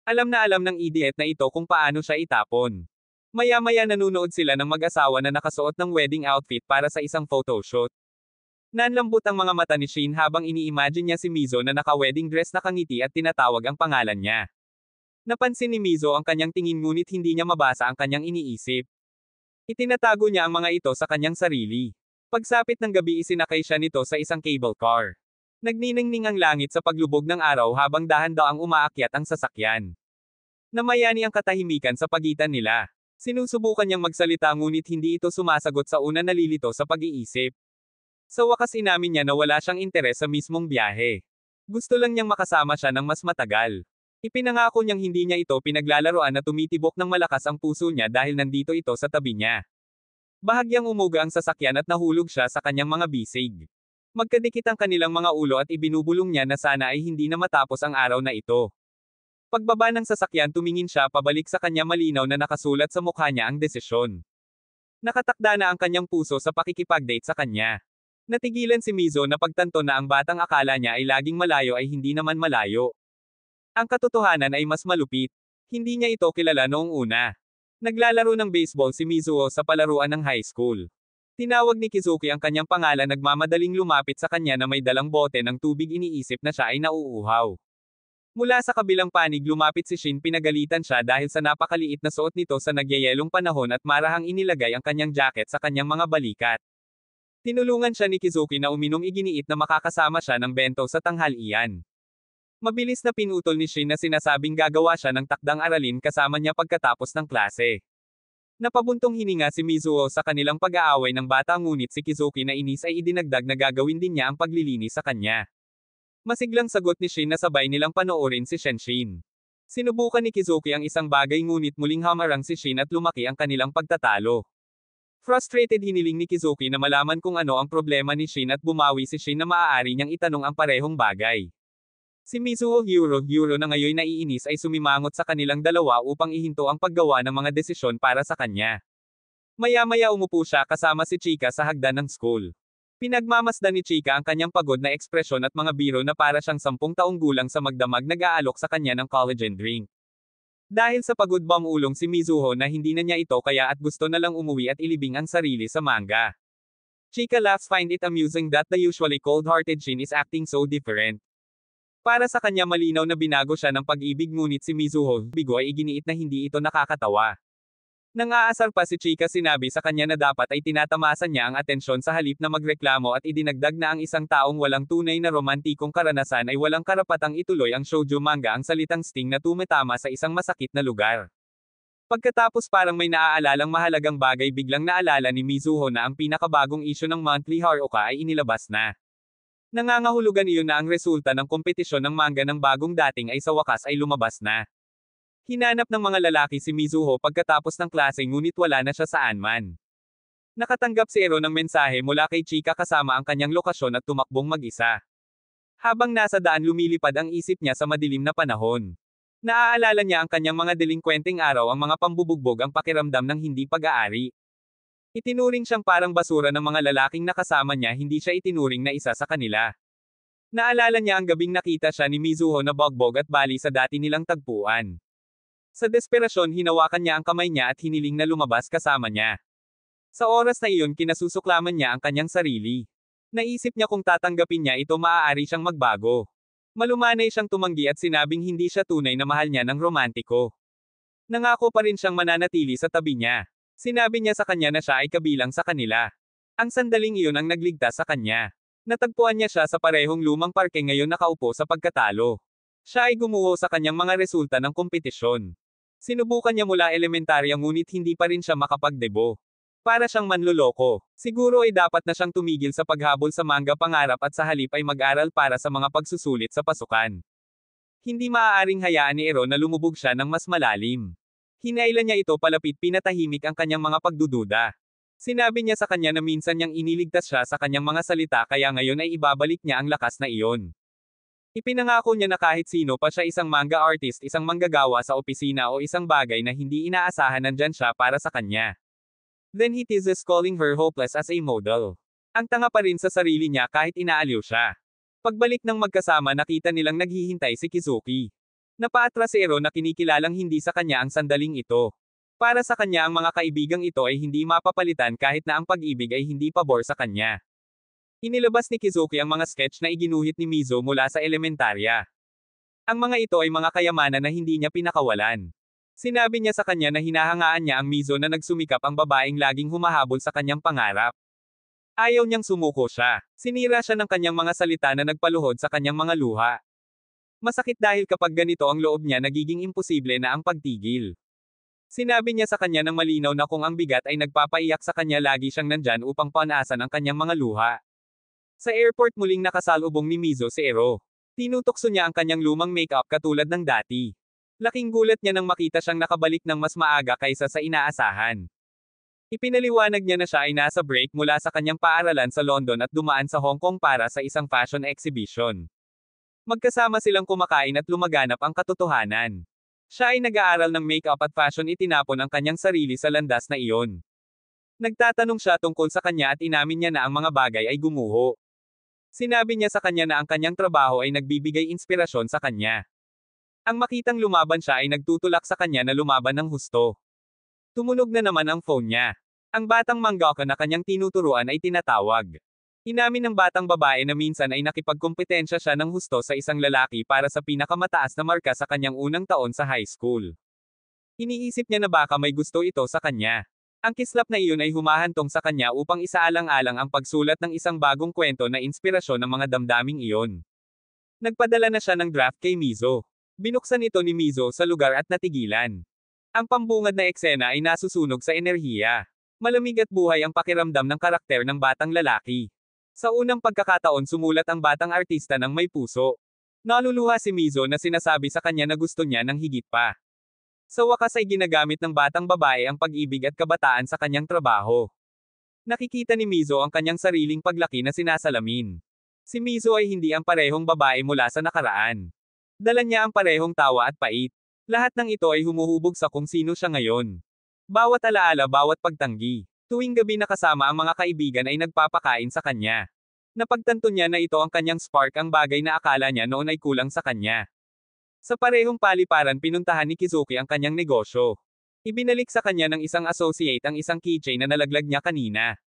Alam ng idiot na ito kung paano siya itapon. Maya-maya nanunood sila ng mag-asawa na nakasuot ng wedding outfit para sa isang photoshoot. Nanlambot ang mga mata ni Shin habang ini-imagine niya si Mizo na naka-wedding dress na kangiti at tinatawag ang pangalan niya. Napansin ni Mizo ang kanyang tingin ngunit hindi niya mabasa ang kanyang iniisip. Itinatago niya ang mga ito sa kanyang sarili. Pagsapit ng gabi isinakay siya nito sa isang cable car. Nagniningning ang langit sa paglubog ng araw habang dahan-daang umaakyat ang sasakyan. Namayani ang katahimikan sa pagitan nila. Sinusubukan niyang magsalita ngunit hindi ito sumasagot sa una nalilito sa pag-iisip. Sa wakas inamin niya na wala siyang interes sa mismong biyahe. Gusto lang niyang makasama siya ng mas matagal. Ipinangako niyang hindi niya ito pinaglalaroan na tumitibok ng malakas ang puso niya dahil nandito ito sa tabi niya. Bahagyang umuga ang sasakyan at nahulog siya sa kanyang mga bisig. Magkadikit ang kanilang mga ulo at ibinubulong niya na sana ay hindi na matapos ang araw na ito. Pagbaba ng sasakyan tumingin siya pabalik sa kanya malinaw na nakasulat sa mukha niya ang desisyon. Nakatakda na ang kanyang puso sa pakikipag-date sa kanya. Natigilan si Mizo na pagtanto na ang batang akala niya ay laging malayo ay hindi naman malayo. Ang katotohanan ay mas malupit. Hindi niya ito kilala noong una. Naglalaro ng baseball si Mizuho sa palaruan ng high school. Tinawag ni Kizuki ang kanyang pangalan nagmamadaling lumapit sa kanya na may dalang bote ng tubig iniisip na siya ay nauuhaw. Mula sa kabilang panig lumapit si Shin pinagalitan siya dahil sa napakaliit na suot nito sa nagyayelong panahon at marahang inilagay ang kanyang jacket sa kanyang mga balikat. Tinulungan siya ni Kizuki na uminom iginiit na makakasama siya ng bento sa tanghalian. Mabilis na pinutol ni Shin na sinasabing gagawa siya ng takdang aralin kasama niya pagkatapos ng klase. Napabuntong hininga si Mizuho sa kanilang pag-aaway ng bata ngunit si Kizuki na inis ay idinagdag na gagawin din niya ang paglilinis sa kanya. Masiglang sagot ni Shin na sabay nilang panoorin si Shenshin. Sinubukan ni Kizuki ang isang bagay ngunit muling hamarang si Shin at lumaki ang kanilang pagtatalo. Frustrated hiniling ni Kizuki na malaman kung ano ang problema ni Shin at bumawi si Shin na maaari niyang itanong ang parehong bagay. Si Mizuho Hyuro na ngayon naiinis ay sumimangot sa kanilang dalawa upang ihinto ang paggawa ng mga desisyon para sa kanya. Maya-maya umupo siya kasama si Chika sa hagdan ng school. Pinagmamasdan ni Chika ang kanyang pagod na ekspresyon at mga biro na para siyang 10 taong gulang sa magdamag nag-aalok sa kanya ng collagen drink. Dahil sa pagod bamulong si Mizuho na hindi na niya ito kaya at gusto na lang umuwi at ilibing ang sarili sa manga. Chika laughs find it amusing that the usually cold-hearted Shin is acting so different. Para sa kanya malinaw na binago siya ng pag-ibig ngunit si Mizuho, bigo ay iginiit na hindi ito nakakatawa. Nang aasar pa si Chika sinabi sa kanya na dapat ay tinatamasan niya ang atensyon sa halip na magreklamo at idinagdag na ang isang taong walang tunay na romantikong karanasan ay walang karapatang ituloy ang shoujo manga ang salitang sting na tumatama sa isang masakit na lugar. Pagkatapos parang may naaalalang mahalagang bagay biglang naalala ni Mizuho na ang pinakabagong issue ng Monthly Haruka ay inilabas na. Nangangahulugan iyon na ang resulta ng kompetisyon ng manga ng bagong dating ay sa wakas ay lumabas na. Hinanap ng mga lalaki si Mizuho pagkatapos ng klase ngunit wala na siya saan man. Nakatanggap si Ero ng mensahe mula kay Chika kasama ang kanyang lokasyon at tumakbong mag-isa. Habang nasa daan lumilipad ang isip niya sa madilim na panahon. Naaalala niya ang kanyang mga delinkwenteng araw ang mga pambubugbog ang pakiramdam ng hindi pag-aari. Itinuring siyang parang basura ng mga lalaking nakasama niya hindi siya itinuring na isa sa kanila. Naalala niya ang gabing nakita siya ni Mizuho na bogbog at bali sa dati nilang tagpuan. Sa desperasyon hinawakan niya ang kamay niya at hiniling na lumabas kasama niya. Sa oras na iyon kinasusuklaman niya ang kanyang sarili. Naisip niya kung tatanggapin niya ito maaari siyang magbago. Malumanay siyang tumanggi at sinabing hindi siya tunay na mahal niya ng romantiko. Nangako pa rin siyang mananatili sa tabi niya. Sinabi niya sa kanya na siya ay kabilang sa kanila. Ang sandaling iyon ang nagligtas sa kanya. Natagpuan niya siya sa parehong lumang parke ngayon nakaupo sa pagkatalo. Siya ay gumuho sa kanyang mga resulta ng kompetisyon. Sinubukan niya mula elementarya ngunit hindi pa rin siya makapagdebo. Para siyang manloloko. Siguro ay dapat na siyang tumigil sa paghabol sa manga pangarap at sa halip ay mag-aral para sa mga pagsusulit sa pasukan. Hindi maaaring hayaan ni Ero na lumubog siya ng mas malalim. Hinailan niya ito palapit pinatahimik ang kanyang mga pagdududa. Sinabi niya sa kanya na minsan niyang iniligtas siya sa kanyang mga salita kaya ngayon ay ibabalik niya ang lakas na iyon. Ipinangako niya na kahit sino pa siya isang manga artist isang manggagawa sa opisina o isang bagay na hindi inaasahan nandyan siya para sa kanya. Then he teases calling her hopeless as a model. Ang tanga pa rin sa sarili niya kahit inaaliw siya. Pagbalik ng magkasama nakita nilang naghihintay si Kizuki. Napaatras si Ero na kinikilalang hindi sa kanya ang sandaling ito. Para sa kanya ang mga kaibigang ito ay hindi mapapalitan kahit na ang pag-ibig ay hindi pabor sa kanya. Inilabas ni Kizuki ang mga sketch na iginuhit ni Mizo mula sa elementarya. Ang mga ito ay mga kayamanan na hindi niya pinakawalan. Sinabi niya sa kanya na hinahangaan niya ang Mizo na nagsumikap ang babaeng laging humahabol sa kanyang pangarap. Ayaw niyang sumuko siya. Sinira siya ng kanyang mga salita na nagpaluhod sa kanyang mga luha. Masakit dahil kapag ganito ang loob niya nagiging imposible na ang pagtigil. Sinabi niya sa kanya ng malinaw na kung ang bigat ay nagpapaiyak sa kanya lagi siyang nandyan upang panasan ang kanyang mga luha. Sa airport muling nakasalubong ni Mizo si Ero. Tinutokso niya ang kanyang lumang makeup katulad ng dati. Laking gulat niya nang makita siyang nakabalik ng mas maaga kaysa sa inaasahan. Ipinaliwanag niya na siya ay nasa break mula sa kanyang paaralan sa London at dumaan sa Hong Kong para sa isang fashion exhibition. Magkasama silang kumakain at lumaganap ang katotohanan. Siya ay nag-aaral ng makeup at fashion, itinapon ang kanyang sarili sa landas na iyon. Nagtatanong siya tungkol sa kanya at inamin niya na ang mga bagay ay gumuho. Sinabi niya sa kanya na ang kanyang trabaho ay nagbibigay inspirasyon sa kanya. Ang makitang lumaban siya ay nagtutulak sa kanya na lumaban ng husto. Tumunog na naman ang phone niya. Ang batang mangaka na kanyang tinuturuan ay tinatawag. Inamin ng batang babae na minsan ay nakipagkompetensya siya ng husto sa isang lalaki para sa pinakamataas na marka sa kanyang unang taon sa high school. Iniisip niya na baka may gusto ito sa kanya. Ang kislap na iyon ay humahantong sa kanya upang isaalang-alang ang pagsulat ng isang bagong kwento na inspirasyon ng mga damdaming iyon. Nagpadala na siya ng draft kay Mizo. Binuksan ito ni Mizo sa lugar at natigilan. Ang pambungad na eksena ay nasusunog sa enerhiya. Malamig at buhay ang pakiramdam ng karakter ng batang lalaki. Sa unang pagkakataon sumulat ang batang artista ng may puso. Naluluha si Mizo na sinasabi sa kanya na gusto niya ng higit pa. Sa wakas ay ginagamit ng batang babae ang pag-ibig at kabataan sa kanyang trabaho. Nakikita ni Mizo ang kanyang sariling paglaki na sinasalamin. Si Mizo ay hindi ang parehong babae mula sa nakaraan. Dala niya ang parehong tawa at pait. Lahat ng ito ay humuhubog sa kung sino siya ngayon. Bawat alaala, bawat pagtanggi. Tuwing gabi na kasama ang mga kaibigan ay nagpapakain sa kanya. Napagtanto niya na ito ang kanyang spark, ang bagay na akala niya noon ay kulang sa kanya. Sa parehong paliparan pinuntahan ni Kizuki ang kanyang negosyo. Ibinalik sa kanya ng isang associate ang isang keychain na nalaglag niya kanina.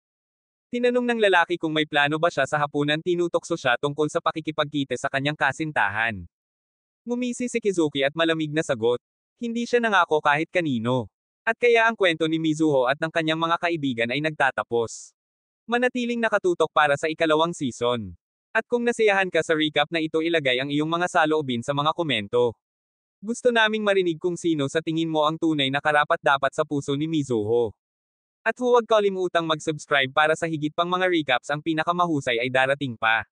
Tinanong ng lalaki kung may plano ba siya sa hapunan, tinutokso siya tungkol sa pakikipagkita sa kanyang kasintahan. Ngumisi si Kizuki at malamig na sagot. Hindi siya nangako kahit kanino. At kaya ang kwento ni Mizuho at ng kanyang mga kaibigan ay nagtatapos. Manatiling nakatutok para sa ikalawang season. At kung nasiyahan ka sa recap na ito, ilagay ang iyong mga saloobin sa mga komento. Gusto naming marinig kung sino sa tingin mo ang tunay na karapat-dapat sa puso ni Mizuho. At huwag kalimutang mag-subscribe para sa higit pang mga recaps, ang pinakamahusay ay darating pa.